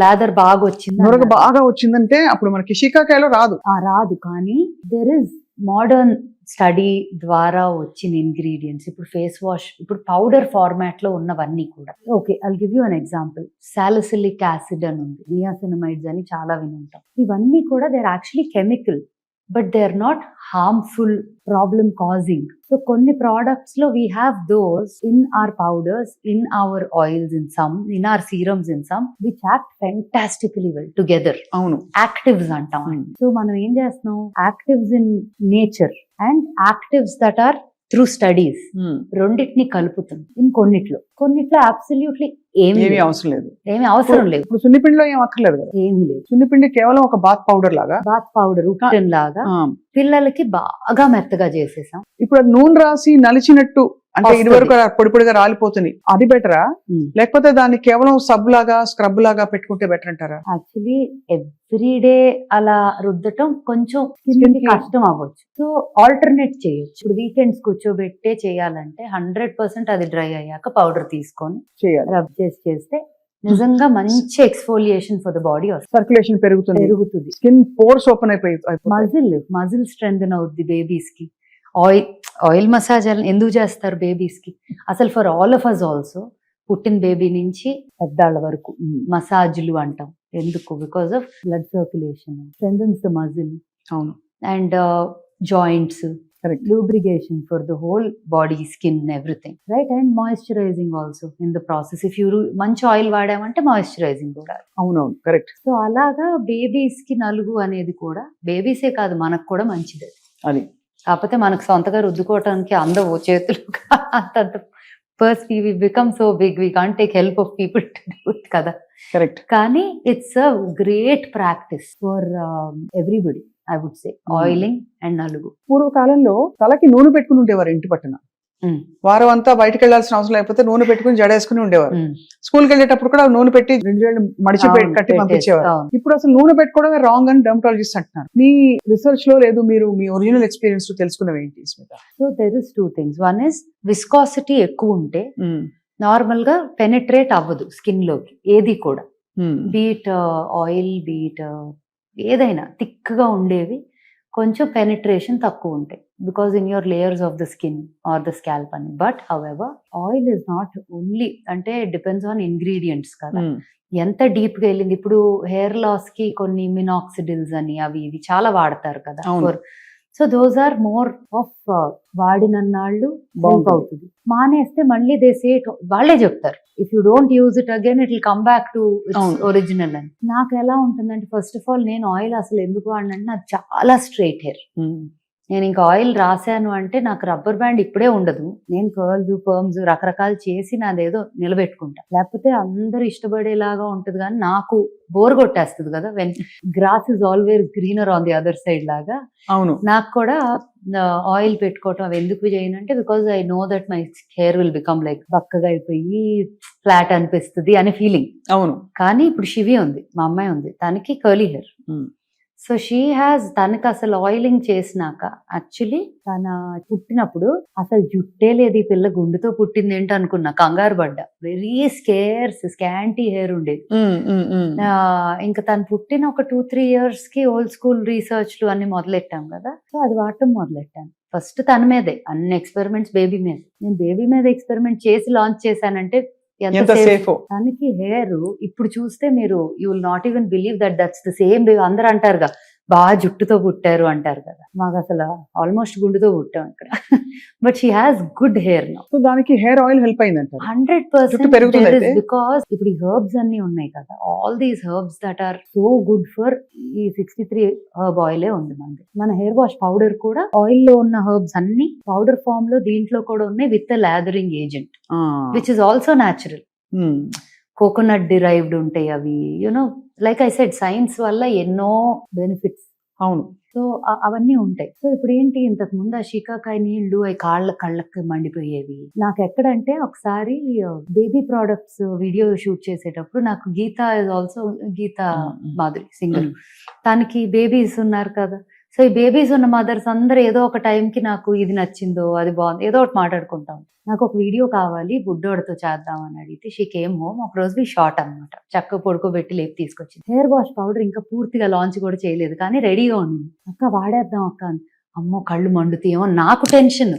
Speaker 3: లాదర్ బాగా వచ్చింది,
Speaker 2: బాగా వచ్చిందంటే అప్పుడు మనకి షికాకాయలో రాదు,
Speaker 3: కానీ దెర్ ఇస్ మోడర్న్ స్టడీ ద్వారా వచ్చిన ఇంగ్రీడియంట్స్. ఇప్పుడు ఫేస్ వాష్, ఇప్పుడు పౌడర్ ఫార్మాట్ లో ఉన్నవన్నీ కూడా. Okay, I'll give you an example. Salicylic acid అని ఉంది, నియాసినమైడ్స్ అని చాలా వినుంటాం. ఇవన్నీ కూడా they are actually chemical, but they are not harmful, problem causing. So కొన్ని ప్రోడక్ట్స్ లో we have those in our powders, in our oils, in some, in our serums, in some which act fantastically well together.
Speaker 2: అవును,
Speaker 3: actives అంటాం. So మనం ఏం చేస్తున్నాం, actives in nature and actives that or through studies, రెండింటిని కలుపుతుంది. కొన్నిట్లో absolutely ఏమీ అవసరం లేదు.
Speaker 2: ఇప్పుడు సున్నిపిండిలో ఏం అక్కర్లేదు కదా,
Speaker 3: ఏమీ లేదు.
Speaker 2: సున్నిపిండి కేవలం ఒక బాత్ పౌడర్
Speaker 3: ఉప్టన్ లాగా పిల్లలకి బాగా మెత్తగా చేసేసాం.
Speaker 2: ఇప్పుడు అది నూనె రాసి నలిచినట్టు, అంటే ఇది వరకు పొడి పొడిగా రాలిపోతుంది, అది బెటరా? లేకపోతే దాన్ని కేవలం సబ్ లాగా, స్క్రబ్ లాగా పెట్టుకుంటే బెటర్ అంటారా?
Speaker 3: యాక్చువల్లీ ఎవ్రీడే అలా రుద్దటం కొంచెం స్కిన్ కి కష్టం అవ్వచ్చు. సో ఆల్టర్నేట్ చేయొచ్చు. ఇప్పుడు వీకెండ్స్ కూర్చోబెట్టే చేయాలంటే 100% అది డ్రై అయ్యాక పౌడర్ తీసుకొని రబ్ చేస్తే నిజంగా మంచి ఎక్స్ఫోలియేషన్ ఫర్ ద బాడీ వస్తుంది,
Speaker 2: సర్క్యులేషన్ పెరుగుతుంది, స్కిన్ పోర్స్ ఓపెన్ అయిపోయి,
Speaker 3: మజిల్ స్ట్రెంథెన్ అవుద్ది. బేబీస్ కి ఆయిల్ మసాజ్ ఎందుకు చేస్తారు బేబీస్ కి? అసలు for all of us also, పుట్టిన బేబీ నుంచి పెద్దాళ్ళ వరకు మసాజ్లు అంటాం. ఎందుకు? Because of blood circulation, strengthens the muscle.
Speaker 2: అవును.
Speaker 3: And joints,
Speaker 2: Correct.
Speaker 3: lubrication for the whole body, skin, everything, right? And moisturizing also in the process. If you మంచి oil వాడామంటే మాయిశ్చరైజింగ్ కూడా.
Speaker 2: అవునవును, కరెక్ట్.
Speaker 3: సో అలాగా బేబీస్ కి నలుగు అనేది కూడా బేబీసే కాదు మనకు కూడా మంచిది.
Speaker 2: అది
Speaker 3: కాకపోతే మనకు సొంతగా రుద్దుకోవటానికి అందవు చేతులు అంతంత. First we become so big, we can't take help of people to do it కదా.
Speaker 2: కరెక్ట్.
Speaker 3: కానీ it's a great practice for everybody, I would say. Oiling and నలుగు.
Speaker 2: పూర్వకాలంలో తలకి నూనె పెట్టుకుని ఉండేవారు ఇంటి పట్టున. వారం అంతా బయటకు వెళ్లాల్సిన అవసరం లేకపోతే నూనె పెట్టుకుని జడేసుకుని ఉండేవారు. స్కూల్కి వెళ్ళేటప్పుడు కూడా నూనె పెట్టి 2 వేళ్ళు మడిచి కట్టి పంపించేవారు. ఇప్పుడు అసలు నూనె పెట్టుకోవడమే రాంగ్ అని డెర్మటాలజిస్ట్ అంటున్నారు. మీ రీసెర్చ్ లో లేదు, మీరు మీ ఒరిజినల్ ఎక్స్పీరియన్స్ లో తెలుసుకున్నవి ఏంటి?
Speaker 3: So there is 2 things. One is viscosity ఎక్కువ ఉంటే నార్మల్ గా పెనిట్రేట్ అవ్వదు స్కిన్ లోకి ఏది కూడా. బీట్ ఆయిల్, బీట్ ఏదైనా థిక్ గా ఉండేవి కొంచెం పెనిట్రేషన్ తక్కువ ఉంటాయి, because in your layers of the skin or the scalp అని. But however oil is not only, అంటే డిపెండ్స్ ఆన్ ఇంగ్రీడియంట్స్ కదా, ఎంత డీప్ గా వెళ్ళింది. ఇప్పుడు హెయిర్ లాస్ కి కొన్ని మినాక్సిడిల్స్ అని అవి ఇవి చాలా వాడతారు కదా. So those are more of వాడినన్నాళ్ళు హెల్ప్ అవుతుంది. మానేస్తే మళ్ళీ దే సే, వాళ్ళే చెప్తారు if you don't use it again it will come back to original అని. నాకు ఎలా ఉంటుందంటే ఫస్ట్ ఆఫ్ ఆల్ నేను ఆయిల్ అసలు ఎందుకు వాడినంటే నాకు చాలా స్ట్రైట్ హెయిర్. నేను ఇంకా ఆయిల్ రాశాను అంటే నాకు రబ్బర్ బ్యాండ్ ఇప్పుడే ఉండదు. నేను కర్ల్స్, పర్మ్స్ రకరకాలు చేసి నాదేదో నిలబెట్టుకుంటా, లేకపోతే అందరూ ఇష్టపడేలాగా ఉంటుంది. కానీ నాకు బోర్ కొట్టేస్తుంది కదా, when grass is always greener on the other side లాగా.
Speaker 2: అవును,
Speaker 3: నాకు కూడా ఆయిల్ పెట్టుకోవటం అవి ఎందుకు చేయనంటే because I know that my hair will become like బక్కగా అయిపోయి ఫ్లాట్ అనిపిస్తుంది అనే ఫీలింగ్.
Speaker 2: అవును.
Speaker 3: కానీ ఇప్పుడు శివి ఉంది, మా అమ్మాయి ఉంది, తనకి curly hair. So she has, తనకి అసలు ఆయిలింగ్ చేసినాక యాక్చువల్లీ తన పుట్టినప్పుడు అసలు జుట్టే లేదు, ఈ పిల్ల గుండుతో పుట్టింది ఏంటి అనుకున్నా, కంగారు పడ్డా. వెరీ స్కాంటీ హెయిర్ ఉండేది. ఇంకా తను పుట్టిన ఒక 2-3 years కి ఓల్డ్ స్కూల్ రీసెర్చ్లు అన్ని మొదలెట్టాం కదా. సో అది వాడటం మొదలెట్టాను. ఫస్ట్ తన మీదే అన్ని ఎక్స్పెరిమెంట్స్, బేబీ మీద. నేను బేబీ మీద ఎక్స్పెరిమెంట్ చేసి లాంచ్ చేశానంటే ఎంత సేఫ్. తనకి హెయిర్ ఇప్పుడు చూస్తే మీరు you will not even believe that that's the same baby. అందరు అంటారుగా బాగా జుట్టుతో పుట్టారు అంటారు కదా, మాకు అసలు ఆల్మోస్ట్ గుండుతో పుట్టాం ఇక్కడ. But she has good hair now.
Speaker 2: So దానికి హెయిర్ ఆయిల్ హెల్ప్ అయిందంట.
Speaker 3: 100% బికాస్ ఇప్పుడు ఈ హెర్బ్స్ అన్ని ఉన్నాయి కదా, all these herbs that are so good for ఈ 63 హెర్బ్ ఆయిలే ఉంది మనది. మన హెయిర్ వాష్ పౌడర్ కూడా ఆయిల్ లో ఉన్న హెర్బ్స్ అన్ని పౌడర్ ఫామ్ లో దీంట్లో కూడా ఉన్నాయి with lathering agent which is also natural. Coconut derived ఉంటాయి అవి. You know like I said science వల్ల ఎన్నో బెనిఫిట్స్.
Speaker 2: అవును.
Speaker 3: సో అవన్నీ ఉంటాయి. సో ఇప్పుడు ఏంటి, ఇంతకు ముందు ఆ షీకాకాయ నీళ్లు అవి కళ్ళకి మండిపోయేవి. నాకు ఎక్కడంటే ఒకసారి బేబీ ప్రోడక్ట్స్ వీడియో షూట్ చేసేటప్పుడు నాకు Geetha is also, Geetha Madhuri singer, తనకి బేబీస్ ఉన్నారు కదా. సో ఈ బేబీస్ ఉన్న మదర్స్ అందరూ ఏదో ఒక టైంకి నాకు ఇది నచ్చిందో అది బాగుంది ఏదో ఒకటి మాట్లాడుకుంటాం. నాకు ఒక వీడియో కావాలి బుడ్డోడితో చేద్దామని అడిగితే షీ కేమ్ హోమ్. ఒక రోజు షార్ట్ అనమాట, చక్క పడుకోబెట్టి లేపి తీసుకొచ్చింది. హెయిర్ వాష్ పౌడర్ ఇంకా పూర్తిగా లాంచ్ కూడా చేయలేదు కానీ రెడీగా ఉంది. అక్క వాడేద్దాం అక్క. అమ్మో కళ్ళు మండుతాయేమో నాకు టెన్షన్.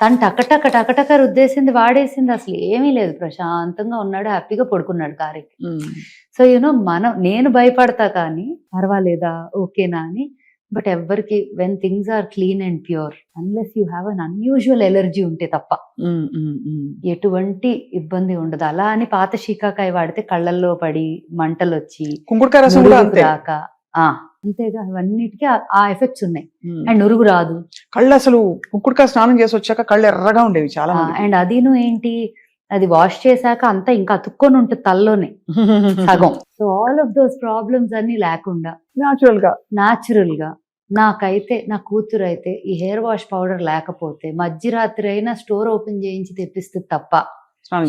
Speaker 3: తను టకటక రుద్దేసింది, వాడేసింది. అసలు ఏమీ లేదు, ప్రశాంతంగా ఉన్నాడు, హ్యాపీగా పడుకున్నాడు కారెక్కి. సో యూనో నేను భయపడతా కానీ పర్వాలేదా ఓకేనా అని. బట్ ఎవ్వరికి when things are clean and pure, unless you have an unusual allergy ఉంటే తప్ప ఎటువంటి ఇబ్బంది ఉండదు. అలా అని పాత షీకాకాయ వాడితే కళ్ళల్లో పడి మంటలు వచ్చి దాకా అంతేగా ఇవన్నిటికీ ఆ ఎఫెక్ట్స్ ఉన్నాయి. అండ్ నురుగు రాదు.
Speaker 2: కళ్ళు అసలు కుంకుడుకాయ స్నానం చేసి వచ్చాక కళ్ళు ఎర్రగా ఉండేవి చాలా.
Speaker 3: అండ్ అదిను ఏంటి, అది వాష్ చేశాక అంతా ఇంకా అతుక్కొని ఉంటుంది తల్లోనే సగం. So all of those problems అన్ని లేకుండా న్యాచురల్ గా నాకైతే, నా కూతురు అయితే ఈ హెయిర్ వాష్ పౌడర్ లేకపోతే మధ్యరాత్రి అయినా స్టోర్ ఓపెన్ చేయించి తెప్పిస్తుంది తప్ప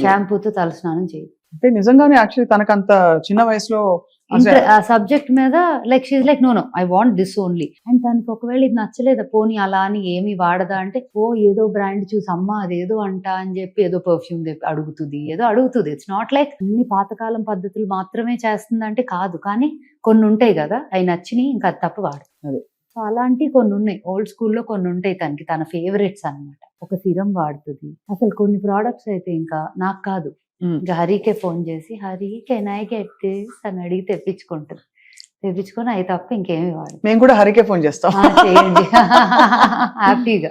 Speaker 3: షాంపూతో తల స్నానం చేయదు.
Speaker 2: అంటే నిజంగానే యాక్చువల్లీ తనకంత చిన్న వయసులో
Speaker 3: ఆ సబ్జెక్ట్ మీద like she's like no I want this only. And తనకి ఒకవేళ ఇది నచ్చలేదా, పోనీ అలా అని ఏమి వాడదా అంటే ఏదో బ్రాండ్ చూసి అమ్మ అదేదో అంట అని చెప్పి ఏదో పర్ఫ్యూమ్ అడుగుతుంది. ఇట్స్ నాట్ లైక్ అన్ని పాతకాలం పద్ధతులు మాత్రమే చేస్తుందంటే కాదు, కానీ కొన్ని ఉంటాయి కదా అవి నచ్చినాయి ఇంకా అది తప్ప వాడు. సో అలాంటివి కొన్ని ఉన్నాయి, ఓల్డ్ స్కూల్లో కొన్ని ఉంటాయి తనకి, తన ఫేవరెట్స్ అన్నమాట. ఒక సిరం వాడుతుంది. అసలు కొన్ని ప్రోడక్ట్స్ అయితే ఇంకా నాకు కాదు, ఇంకా హరికే ఫోన్ చేసి Hari can I get this అని అడిగి తెప్పించుకుంటుంది. తెప్పించుకొని అవి తప్ప ఇంకేమి వాడు
Speaker 2: మేము కూడా హరికే ఫోన్ చేస్తాం.
Speaker 3: చేయండి హ్యాపీగా.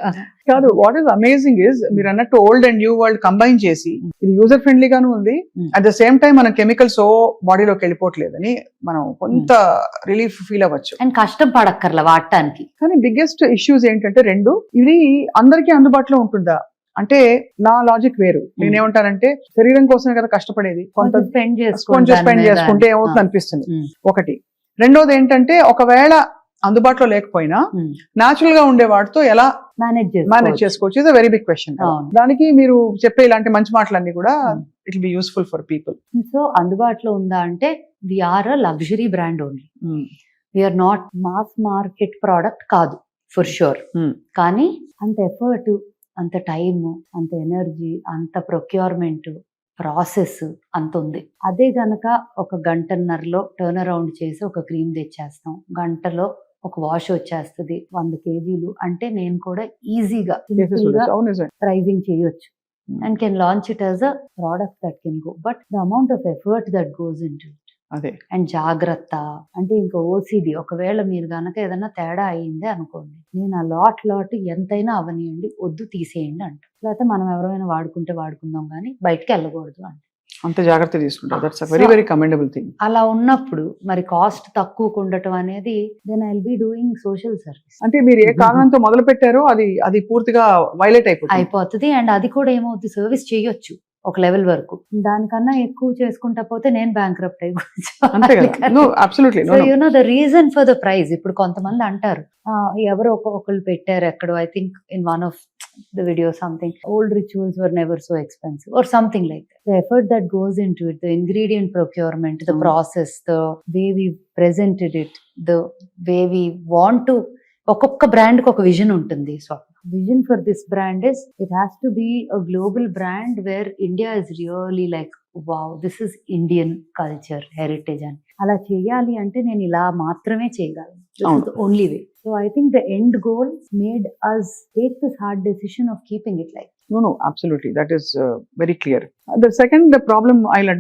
Speaker 2: కాదు, వాట్ ఈస్ అమేజింగ్ ఇస్ మీరు అన్నట్టు old and new world combine చేసి ఇది యూజర్ ఫ్రెండ్లీగాను ఉంది. అట్ ద సేమ్ టైం మనం కెమికల్స్ బాడీలోకి వెళ్ళిపోవట్లేదని మనం కొంత రిలీఫ్ ఫీల్ అవ్వచ్చు.
Speaker 3: అండ్ కష్టం పడక్కర్లా వాడటానికి.
Speaker 2: కానీ బిగ్గెస్ట్ ఇష్యూస్ ఏంటంటే రెండు, ఇది అందరికీ అందుబాటులో ఉంటుందా అంటే నా లాజిక్ వేరు. నేనేమంటానంటే శరీరం కోసమే కదా కష్టపడేది, కొంత కొంచెం స్పెండ్ చేసుకుంటే ఏమవుతుంది అనిపిస్తుంది ఒకటి. రెండోది ఏంటంటే ఒకవేళ అందుబాటులో లేకపోయినా న్యాచురల్ గా ఉండే వాటితో ఎలా మేనేజ్ చేసుకోవచ్చు is a very big question. దానికి మీరు చెప్పే ఇలాంటి మంచి మాటలన్నీ కూడా it will be useful for people.
Speaker 3: So అందుబాటులో ఉందా అంటే we're a luxury brand only, we're not mass market product కాదు ఫర్ షూర్. కానీ అంత ఎఫర్ట్, అంత టైమ్, అంత ఎనర్జీ, అంత ప్రొక్యూర్మెంట్ ప్రాసెస్ అంత ఉంది. అదే గనక ఒక గంటన్నరలో టర్న్ అరౌండ్ చేసి ఒక క్రీమ్ తెచ్చేస్తాం, గంటలో ఒక వాష్ వచ్చేస్తుంది 100 kgs అంటే నేను కూడా ఈజీగా ప్రైజింగ్ చేయొచ్చు and can launch it as a product that can go. But the amount of effort that goes in to
Speaker 2: అదే
Speaker 3: అండ్ జాగ్రత్త అంటే ఇంకా ఓసిడి. ఒకవేళ మీరు గనక ఏదైనా తేడా అయింది అనుకోండి, నేను ఆ లాట్ ఎంతైనా అవనియండి, వద్దు తీసేయండి అంట. లేకపోతే మనం ఎవరైనా వాడుకుంటే వాడుకుందాం కానీ బయటకి వెళ్ళకూడదు అంట.
Speaker 2: అంత జాగ్రత్త తీసుకుంటారు. That's a very very commendable thing.
Speaker 3: అలా ఉన్నప్పుడు మరి కాస్ట్ తక్కువ ఉండటం అనేది then I will be doing social service.
Speaker 2: అంటే మీరు ఏ కారణంతో మొదలు పెట్టారో అది పూర్తిగా వైలేట్
Speaker 3: అయిపోతుంది. అండ్ అది కూడా ఏమవుతుంది, సర్వీస్ చేయొచ్చు ఒక లెవెల్ వరకు. దానికన్నా ఎక్కువ చేసుకుంటా పోతే నేను బ్యాంక్రప్ట్ అయిపోవచ్చు. You know the reason for the price. ఇప్పుడు కొంతమంది అంటారు ఎవరో ఒకళ్ళు పెట్టారు ఎక్కడో, I think in one of the video something, old rituals were never so expensive or something like that. The effort that goes into it, the ingredient procurement, the process, the way we presented it, the way we want to, ఒక్కొక్క brand కి ఒక vision ఉంటుంది. So vision for this brand is it has to be a global brand where India is really like wow this is Indian culture heritage అని. అలా చేయాలి అంటే నేను ఇలా మాత్రమే చేయగలను. This is the only way. So I think the end goal made us take this hard decision of keeping it like.
Speaker 2: No, absolutely. That is very clear. The second problem I'll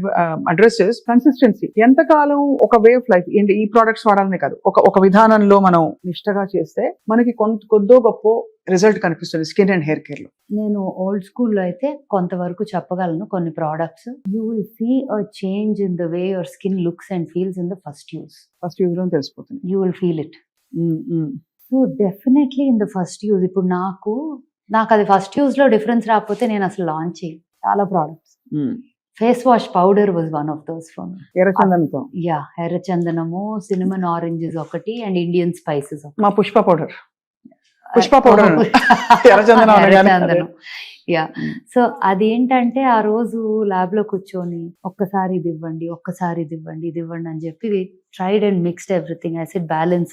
Speaker 2: address is consistency. ఎంతకాలం ఒక way of life ఈ products వాడాలనే కాదు, ఒక విధానంలో మనం నిష్టగా చేస్తే మనకి కొద్దో గొప్ప రిజల్ట్ కనిపిస్తుంది స్కిన్ అండ్ హెయిర్ కేర్ లో.
Speaker 3: నేను ఓల్డ్ స్కూల్లో అయితే కొంతవరకు చెప్పగలను. కొన్ని products you will see a change in the way your skin looks and feels in the first use
Speaker 2: లో తెలిసిపోతుంది.
Speaker 3: You will feel it. So definitely in the first use. ఇప్పుడు నాకు అది ఫస్ట్ యూజ్ లో డిఫరెన్స్ రాకపోతే నేను అసలు launch చేయి చాలా products. Face wash powder was one of those for me.
Speaker 2: ఎర్రచందనంతో
Speaker 3: ఎర్రచందనము, సినిమన్ ఆరెంజెస్ ఒకటి అండ్ ఇండియన్ స్పైసెస్.
Speaker 2: మా పుష్ప పౌడర్ ఎర్రచందనం.
Speaker 3: యా. సో అదేంటంటే ఆ రోజు ల్యాబ్ లో కూర్చొని ఒక్కసారి ఇది ఇవ్వండి, ఒక్కసారి ఇది ఇవ్వండి, ఇది ఇవ్వండి అని చెప్పి tried and mixed everything. I said balance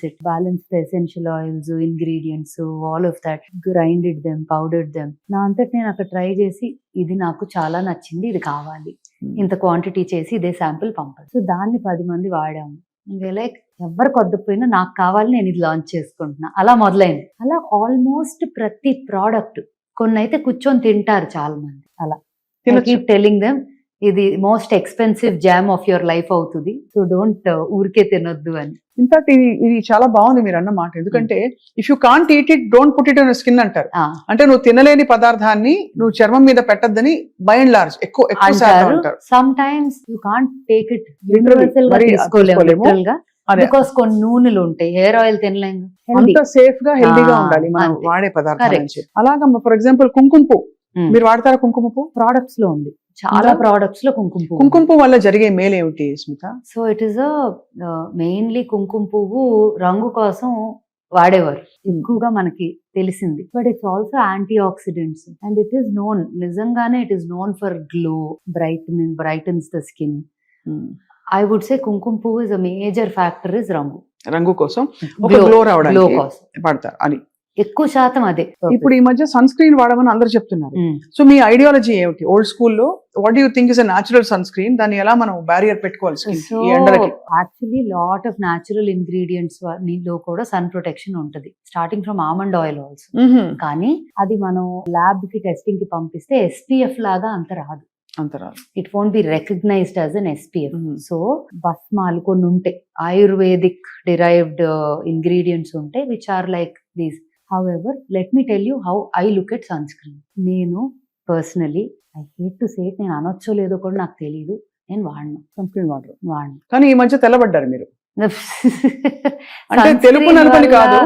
Speaker 3: the essential oils, ingredients, all of that, grinded them, powdered them. నా అంతటి నేను అక్కడ ట్రై చేసి ఇది నాకు చాలా నచ్చింది, ఇది కావాలి, ఇంత క్వాంటిటీ చేసి ఇదే శాంపిల్ పంపాలి. సో దాన్ని 10 మంది వాడాము. లైక్ ఎవరికి వద్దపోయినా నాకు కావాలి, నేను ఇది లాంచ్ చేసుకుంటున్నా, అలా మొదలైంది. అలా ఆల్మోస్ట్ ప్రతి ప్రోడక్ట్, కొన్ని అయితే కూర్చొని తింటారు చాలా మంది. అలా కీప్ టెల్లింగ్ దెమ్ ఇది most expensive jam of your life అవుతుంది, సో డోంట్ ఊరికే తినొద్దు అని.
Speaker 2: ఇన్ఫాక్ట్ ఇది చాలా బాగుంది మీరు అన్న మాట. ఎందుకంటే if you can't eat it don't put it in skin అంటారు. అంటే నువ్వు తినలేని పదార్థాన్ని నువ్వు చర్మం మీద పెట్టద్దని బై అండ్ లార్జ్ ఎక్కువ
Speaker 3: some times you can't take it universal గా తీసుకోలేము బికాస్ కొన్ని నూనెలు ఉంటాయి, హెయిర్ ఆయిల్ తినలేము.
Speaker 2: అంత సేఫ్ గా హెల్దీగా ఉండాలి మనం వాడే పదార్థాలు. అలాగా ఫర్ ఎగ్జాంపుల్ కుంకుమ పువ్వు మీరు వాడతారా? కుంకుమ పువ్వు
Speaker 3: ప్రోడక్ట్స్ లో ఉంది, చాలా ప్రోడక్ట్స్ లో కుంకుమ
Speaker 2: పువ్వు వల్ల జరిగే మేలు ఏమిటి Smita?
Speaker 3: So it is mainly కుంకుమ పువ్వు రంగు కోసం వాడేవారు ఎక్కువగా మనకి తెలిసింది. But it's also anti oxidants and it is known, నిజంగానే it is known for glow, brightens the skin. I would say కుంకుమ పువ్వు is a major factor is
Speaker 2: రంగు కోసం, గ్లో రావడానికి పడతారు అని
Speaker 3: ఎక్కువ శాతం అదే.
Speaker 2: ఇప్పుడు ఈ మధ్య సన్ స్క్రీన్ వాడమని అందరు చెప్తున్నారు. సో మీ ఐడియాలజీ ఏమిటి? ఓల్డ్ స్కూల్లో what you think is a natural sun screen, దాన్ని ఎలా మనం బ్యారియర్ పెట్టుకోవాలి?
Speaker 3: Actually lot of natural ingredients లో కూడా సన్ ప్రొటెక్షన్ ఉంటుంది, starting from almond oil also. కానీ అది మనం ల్యాబ్ కి టెస్టింగ్ కి పంపిస్తే SPF లాగా అంత రాదు.
Speaker 2: అంతరాలు.
Speaker 3: It won't be recognized as an SPF.
Speaker 2: Mhm.
Speaker 3: So భస్మాలు కొన్ని ఉంటాయి, ఆయుర్వేదిక్ డిరైవ్డ్ ఇంగ్రీడియంట్స్ ఉంటాయి which are like these. However let me tell you how I look at sun screen. నేను personally, I hate to say it, నేను అనొచ్చో లేదో కూడా నాకు తెలియదు, నేను వాడను.
Speaker 2: సన్ స్క్రీన్ వాడరు.
Speaker 3: వాడను.
Speaker 2: కానీ ఈ మధ్య తెల్లబడ్డారు మీరు. అంటే తెలుపు నలుపని కాదు,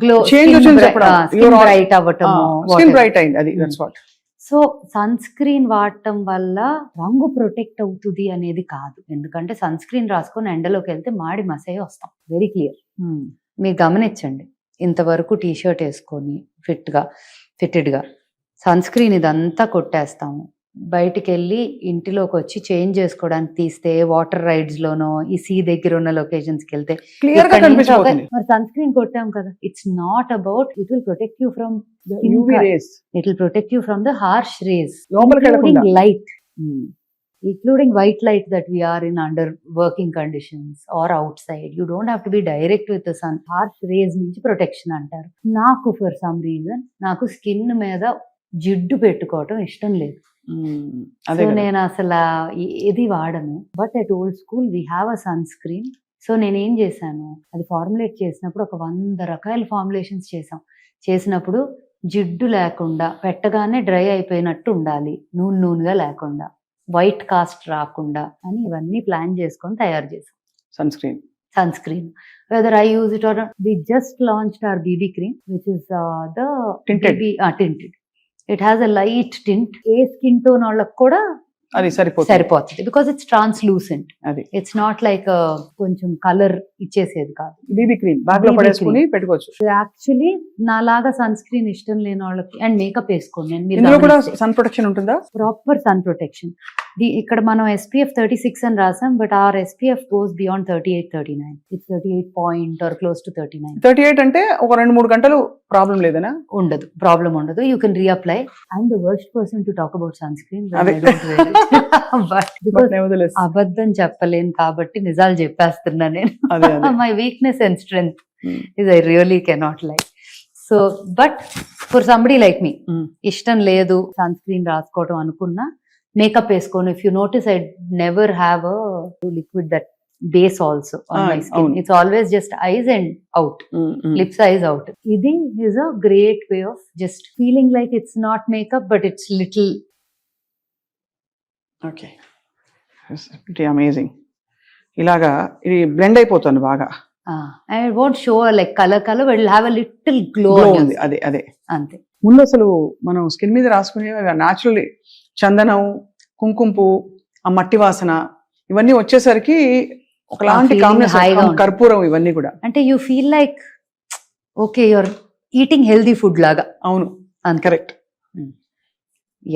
Speaker 3: గ్లో,
Speaker 2: చేంజ్ వచ్చింది చెప్పడం.
Speaker 3: బ్రైట్ అవ్వటము,
Speaker 2: స్కిన్ బ్రైట్ అయింది, అది that's what.
Speaker 3: So sun screen వాడటం వల్ల రంగు ప్రొటెక్ట్ అవుతుంది అనేది కాదు, ఎందుకంటే సన్ స్క్రీన్ రాసుకొని ఎండలోకి వెళ్తే మాడి మసే వస్తాం. Very clear. మీరు గమనించండి, ఇంతవరకు టీషర్ట్ వేసుకొని ఫిట్టెడ్గా సన్ స్క్రీన్ ఇదంతా కొట్టేస్తాము, బయటికి వెళ్ళి ఇంటిలోకి వచ్చి చేంజ్ చేసుకోవడానికి తీస్తే వాటర్ రైడ్స్ లోనో ఈ సీ దగ్గర ఉన్న లొకేషన్స్ కి వెళ్తే
Speaker 2: క్లియర్ గా కనిపించబోతుంది.
Speaker 3: మరి సన్ స్క్రీన్ కొట్టాం కదా, it's not about it will protect you from
Speaker 2: UV rays.
Speaker 3: It will protect you from the harsh rays,
Speaker 2: లోపలికి వెళ్ళకుండా.
Speaker 3: Light, including white light that we are in under working conditions or outside. You don't have to be direct with the sun. Harsh rays నుంచి protection అంటారు. నాకు for some reason నాకు skin మీద జిడ్డు పెట్టుకోవటం ఇష్టం లేదు. సో నేను అసలు ఏది వాడను. But at old school we have a son screen. So నేనేం చేశాను, అది ఫార్ములేట్ చేసినప్పుడు ఒక 100 రకాల ఫార్ములేషన్స్ చేసినప్పుడు జిడ్డు లేకుండా, పెట్టగానే డ్రై అయిపోయినట్టు ఉండాలి, నూనెగా లేకుండా, వైట్ కాస్ట్ రాకుండా అని ఇవన్నీ ప్లాన్ చేసుకొని తయారు చేసాం sun screen. Whether I use it or we just launched our BB cream which is the
Speaker 2: tinted.
Speaker 3: tinted. It has a light tint. A skin tone వాళ్ళకి కూడా
Speaker 2: అది
Speaker 3: సరిపోతుంది బికాస్ ఇట్స్ ట్రాన్స్లూసెంట్.
Speaker 2: అది
Speaker 3: ఇట్స్ నాట్ లైక్ కొంచెం colour ఇచ్చేసేది కాదు.
Speaker 2: BB cream bag లో పడేసుకొని పెట్టుకోవచ్చు.
Speaker 3: Actually నాలాగా సన్ స్క్రీన్ ఇష్టం లేని వాళ్ళకి, అండ్ మేకప్ వేసుకోండి,
Speaker 2: ఇందులో కూడా సన్ ప్రొటెక్షన్ ఉంటుందా?
Speaker 3: Proper sun protection. ఇక్కడ మనం SPF 36 అని రాసాం, but our SPF goes beyond 38, 39. It's 38 point or close to 39.
Speaker 2: 38 అంటే ఒక 2-3 గంటలు ప్రాబ్లం లేదనా?
Speaker 3: ఉండదు, ప్రాబ్లం ఉండదు. You can reapply. I'm the worst person to talk about sun screen, అబద్ధం చెప్పలేను కాబట్టి నిజాలు చెప్పేస్తున్నా నేను. My weakness and strength is I really cannot like. So but for somebody like me, ఇష్టం లేదు సన్ స్క్రీన్ రాసుకోవడం అనుకున్నా, మేకప్ వేసుకోను. If you notice I never have a liquid that base also on my skin. It's always just eyes and out, lips, eyes out. This is a great way of just feeling like it's not makeup but it's little.
Speaker 2: Okay, it's pretty amazing. ఇలాగా ఇది blend అయిపోతుంది బాగా.
Speaker 3: And it won't show like color but it'll have a little glow
Speaker 2: ఉంది. అదే
Speaker 3: అంతే.
Speaker 2: ముందు అసలు మనం స్కిన్ మీద రాసుకునే న్యాచురల్లీ చందనం, కుంకుమ పువ్వు, ఆ మట్టి వాసన ఇవన్నీ వచ్చేసరికి ఒకలాంటి కాంబినేషన్, కర్పూరం, ఇవన్నీ కూడా
Speaker 3: అంటే you feel like okay you're eating healthy food లాగా.
Speaker 2: అవును, correct.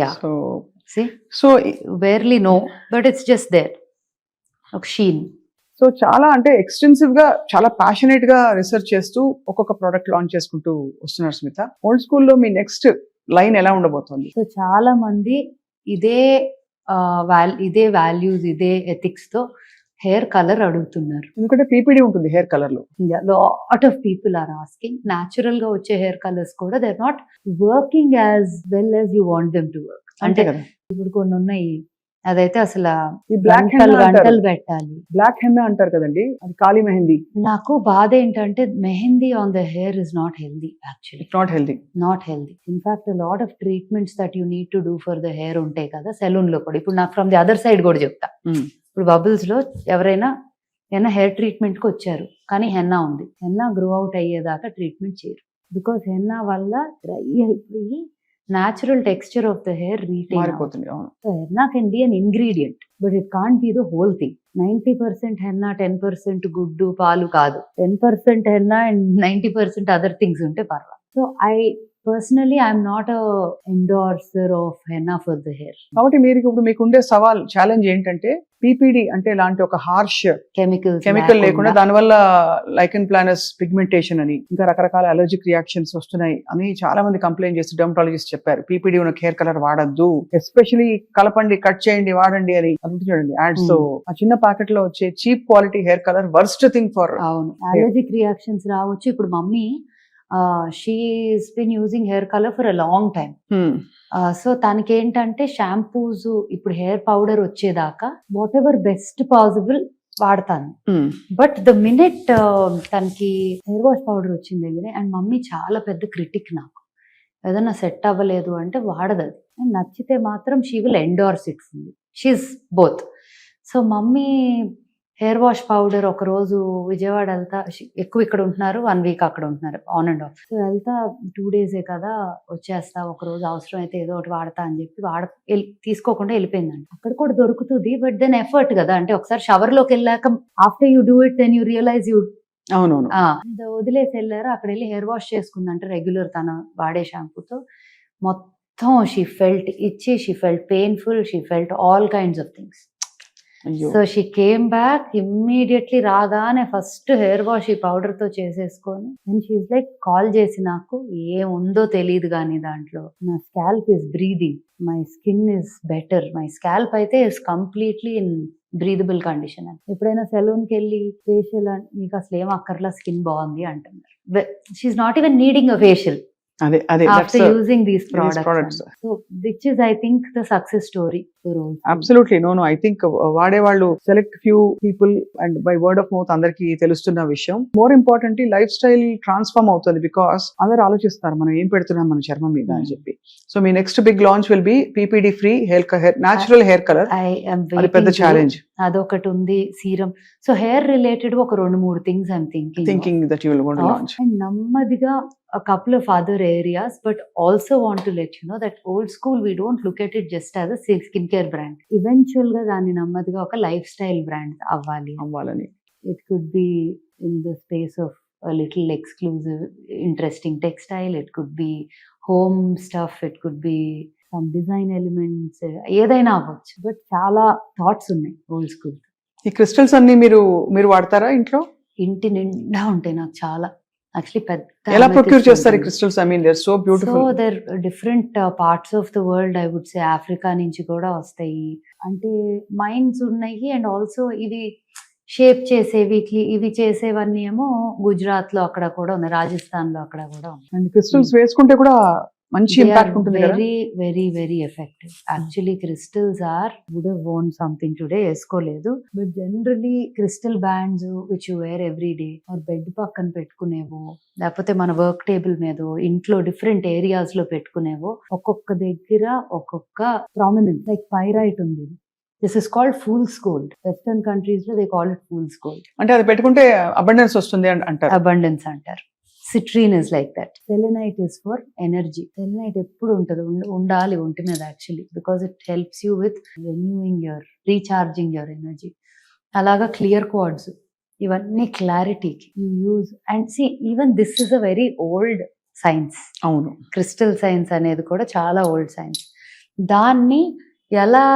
Speaker 3: Yeah,
Speaker 2: so
Speaker 3: rarely no but it's just there ఒక షీన్.
Speaker 2: సో చాలా అంటే ఎక్స్టెన్సివ్ గా, చాలా ప్యాషనేట్ గా రీసెర్చ్ చేస్తూ ఒక్కొక్క ప్రోడక్ట్ లాంచ్ చేసుకుంటూ వస్తున్నారు స్మిత. ఓల్డ్ స్కూల్లో మీ నెక్స్ట్ లైన్ ఎలా ఉండబోతోంది?
Speaker 3: సో చాలా మంది ఇదే వాల్యూస్, ఇదే ఎథిక్స్ తో హెయిర్ కలర్ అడుగుతున్నారు.
Speaker 2: ఎందుకంటే PPD ఉంటుంది హెయిర్ కలర్ లో.
Speaker 3: Lot of people are asking. Natural గా వచ్చే హెయిర్ కలర్స్ కూడా they are not working as well as you want them to work. అంటే ఇప్పుడు కొన్ని ఉన్నాయి, అదైతే అసలు గంటలు పెట్టాలి.
Speaker 2: బ్లాక్ హెన్నా అంటారు కదండి, అది కాళీ మెహందీ.
Speaker 3: నాకు బాధ ఏంటంటే mehndi on the hair is not healthy. Actually not healthy. In fact lot of treatments that you need to do for the hair ఉంటాయి కదా సెలూన్ లో కూడా. ఇప్పుడు నాకు ఫ్రమ్ ది అదర్ సైడ్ కూడా చెప్తా. ఇప్పుడు బబుల్స్ లో ఎవరైనా హెయిర్ ట్రీట్మెంట్ కి వచ్చారు కానీ హెన్నా ఉంది, హెన్నా గ్రో అవుట్ అయ్యేదాకా ట్రీట్మెంట్ చేయరు. బికాస్ హెన్నా వల్ల డ్రై అయిపోయి natural texture of the hair retain. So henna can be an ingredient but it can't be the whole thing. 90% henna, 10% guddu paalu kaadu. 10% henna and 90% other things unte parva. So personally I'm not a endorser of henna for the hair.
Speaker 2: కాబట్టి మీరు ఇప్పుడు మీకు ఉండే సవాల్, challenge ఏంటంటే PPD అంటే ఇలాంటి ఒక హార్ష్ కెమికల్ లేకుండా, దానివల్ల లైకెన్ ప్లానస్ పిగ్మెంటేషన్ అని ఇంకా రకరకాల అలర్జిక్ రియాక్షన్స్ వస్తున్నాయి అని చాలా మంది కంప్లైంట్ చేసి డెర్మటాలజిస్ట్ చెప్పారు. PPD ఉన్న హెయిర్ కలర్ వాడద్దు, ఎస్పెషలీ కలపండి, కట్ చేయండి, వాడండి అని. అది చూడండి యాడ్స్ తో ఆ చిన్న ప్యాకెట్ లో వచ్చే cheap quality hair colour worst thing for.
Speaker 3: అవును, అలర్జిక్ రియాక్షన్స్ రావచ్చు. ఇప్పుడు mummy she's been using hair colour for a long time. So తనకి ఏంటంటే షాంపూస్ ఇప్పుడు హెయిర్ పౌడర్ వచ్చేదాకా వాట్ ఎవర్ బెస్ట్ పాసిబుల్ వాడతాను. బట్ ద మినిట్ తనకి హెయిర్ వాష్ పౌడర్ వచ్చిన దగ్గరే, అండ్ మమ్మీ చాలా పెద్ద క్రిటిక్ నాకు, ఏదన్నా సెట్ అవ్వలేదు అంటే వాడదు, అది నచ్చితే మాత్రం she will endorse it fully. She's both. So mummy hair wash powder ఒక రోజు విజయవాడ వెళ్తా, ఎక్కువ ఇక్కడ ఉంటున్నారు, 1 వీక్ అక్కడ ఉంటున్నారు, ఆన్ అండ్ ఆఫ్. సో వెళ్తా 2 డేసే కదా వచ్చేస్తా, ఒక రోజు అవసరం అయితే ఏదో ఒకటి వాడతా అని చెప్పి తీసుకోకుండా వెళ్ళిపోయిందండి. అక్కడ కూడా దొరుకుతుంది, బట్ దెన్ ఎఫర్ట్ కదా, అంటే ఒకసారి షవర్ లోకి వెళ్ళాక after you do it then you realise you.
Speaker 2: అవునవును.
Speaker 3: వదిలేసి వెళ్ళారు. అక్కడ వెళ్ళి హెయిర్ వాష్ చేసుకుందంటే రెగ్యులర్ తన వాడే షాంపూతో. మొత్తం షీ ఫెల్ట్ ఇచ్చి, she felt painful, she felt all kinds of things. So she came back immediately, రాగానే ఫస్ట్ హెయిర్ వాష్ ఈ పౌడర్ తో చేసేసుకొని, అండ్ షీఈస్ లైక్ కాల్ చేసి నాకు, ఏముందో తెలియదు కానీ దాంట్లో నా scalp is breathing, my skin is better, my scalp అయితే is completely in breathable condition అని. ఎప్పుడైనా సెలూన్కి వెళ్ళి ఫేషియల్ మీకు అసలు ఏం అక్కర్లా, స్కిన్ బాగుంది అంటున్నారు. She's not even needing a facial after using these products. So which is I think the success story for all.
Speaker 2: Absolutely. No, I think వాడే వాళ్ళు select few people and by word of mouth అందరికి తెలుస్తున్న విషయం. More importantly life style transform అవుతుంది, because అందరు ఆలోచిస్తారు మనం ఏం పెడుతున్నాం మన చర్మం మీద అని చెప్పి. సో మీ next big launch will be PPD free hair natural hair colour. అది పెద్ద ఛాలెంజ్.
Speaker 3: అదొకటి ఉంది, సీరం. సో హెయిర్ రిలేటెడ్ ఒక 2-3 things I'm
Speaker 2: thinking that you will going to launch.
Speaker 3: And నెమ్మదిగా a couple of other areas, but also want to let you know that old school we don't look at it just as a skincare brand. Eventual ga dani nammadiga oka lifestyle brand avvalani. It could be in the space of a little exclusive interesting textile, it could be home stuff, it could be some design elements, ఏదైనా అవ్వచ్చు. But చాలా thoughts ఉన్నాయి old school.
Speaker 2: ఈ crystals అన్ని మీరు వాడతారా ఇంట్లో?
Speaker 3: ఇంటి నిండా ఉంటాయి నాకు చాలా. Actually పెద్ద
Speaker 2: ఎలా ప్రొక్యూర్ చేస్తారు ఈ crystals? I mean they are so beautiful.
Speaker 3: So there different parts of the world, I would say Africa నుంచి కూడా వస్తాయి. అంటే మైన్స్ ఉన్నాయి, అండ్ ఆల్సో ఇవి షేప్ చేసేవి, ఇవి చేసేవన్నీ ఏమో గుజరాత్ లో అక్కడ కూడా ఉన్నాయి, రాజస్థాన్ లో అక్కడ కూడా ఉన్నాయి.
Speaker 2: అండ్ క్రిస్టల్స్ వేసుకుంటే కూడా మంచి ఇంపాక్ట్ ఉంటుంది కదా.
Speaker 3: Very very very effective. Actually crystals or would have worn something today, వేసుకోలేదు, but generally crystal bands which you wear every day, or bed పక్కన పెట్టుకునేవో, లేకపోతే మన వర్క్ టేబుల్ మీద ఇంట్లో డిఫరెంట్ ఏరియాస్ లో పెట్టుకునేవో, ఒక్కొక్క దగ్గర ఒక్కొక్క ప్రామినెన్స్. లైక్ పైరైట్ ఉంది, this is called fool's gold. Western countries లో they call it fool's gold.
Speaker 2: అంటే అది పెట్టుకుంటే అబండెన్స్ వస్తుంది అంటారు.
Speaker 3: అబండెన్స్ అంటారు. Citrine is like that. Selenite is for energy. Selenite ఎప్పుడు ఉండాలి ఒంటి మీద actually, because it helps you with renewing recharging your energy. అలాగా క్లియర్ క్వార్డ్స్, ఇవన్నీ క్లారిటీకి you use. And see even this is a very old science.
Speaker 2: అవును,
Speaker 3: crystal science అనేది కూడా చాలా ఓల్డ్ సైన్స్. దాన్ని ఎలా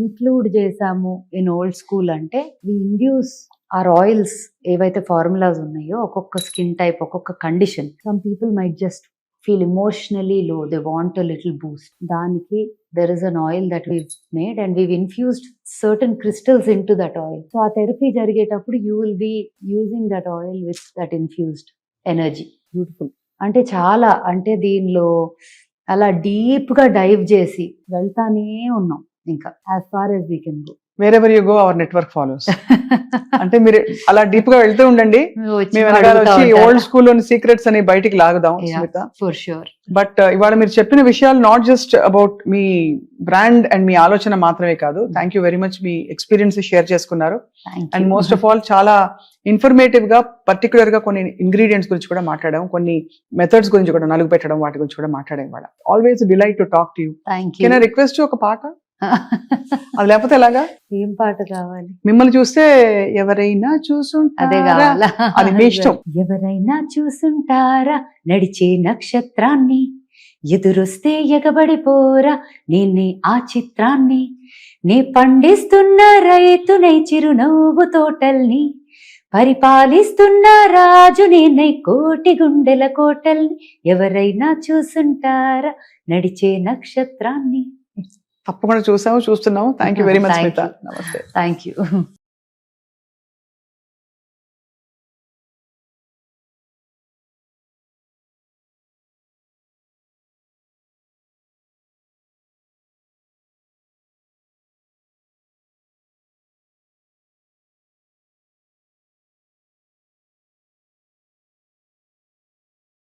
Speaker 3: ఇంక్లూడ్ చేసాము ఇన్ ఓల్డ్ స్కూల్ అంటే, వి ఇండ్యూస్ ఆర్ ఆయిల్స్ ఏవైతే ఫార్ములాస్ ఉన్నాయో, ఒక్కొక్క స్కిన్ టైప్, ఒక్కొక్క condition. Some people might just feel emotionally low, they want a little boost. దానికి there is an oil that we've made and we've infused certain crystals into that oil. So ఆ therapy జరిగేటప్పుడు you will be using that oil with that infused energy. Beautiful. అంటే చాలా, అంటే దీనిలో అలా deep గా dive చేసి వెళ్తానే ఉన్నాం ఇంకా, as far as we can go.
Speaker 2: wherever you go our network follows. అంటే మీరు అలా డీప్ గా వెళ్తూ ఉండండి, మేము వెనకాల వచ్చి ఓల్డ్ స్కూల్ లోని సీక్రెట్స్ అని బయటికి లాగుదాం.
Speaker 3: For sure.
Speaker 2: బట్ ఇవాళ మీరు చెప్పిన విషయాలు నాట్ జస్ట్ అబౌట్ మీ బ్రాండ్ అండ్ మీ ఆలోచన మాత్రమే కాదు. థ్యాంక్ యూ వెరీ మచ్, మీ ఎక్స్పీరియన్స్ షేర్ చేసుకున్నారు. అండ్ మోస్ట్ ఆఫ్ ఆల్ చాలా ఇన్ఫర్మేటివ్ గా, పర్టికులర్ గా కొన్ని ఇంగ్రీడియంట్స్ గురించి కూడా మాట్లాడాం, కొన్ని మెథడ్స్ గురించి కూడా, నలుగు పెట్టడం వాటి గురించి కూడా మాట్లాడాం. ఇవాళ always delight to talk to you. Can I request ఒక పాట? అది లేకపోతే ఎలాగా?
Speaker 3: ఏం పాట కావాలి?
Speaker 2: మిమ్మల్ని చూస్తే ఎవరైనా చూసుంటారా, అది మీ ఇష్టం.
Speaker 3: ఎవరైనా చూసుంటారా నడిచే నక్షత్రాన్ని, ఎదురొస్తే ఎగబడిపోరా నేనే ఆ చిత్రాన్ని, నే పండిస్తున్న రైతునై చిరునవ్వు తోటల్ని, పరిపాలిస్తున్న రాజు నేనై కోటి గుండెల కోటల్ని, ఎవరైనా చూసుంటారా నడిచే నక్షత్రాన్ని.
Speaker 2: తప్పకుండా చూస్తున్నాము. Thank you very much Smita. నమస్తే.
Speaker 3: Thank you.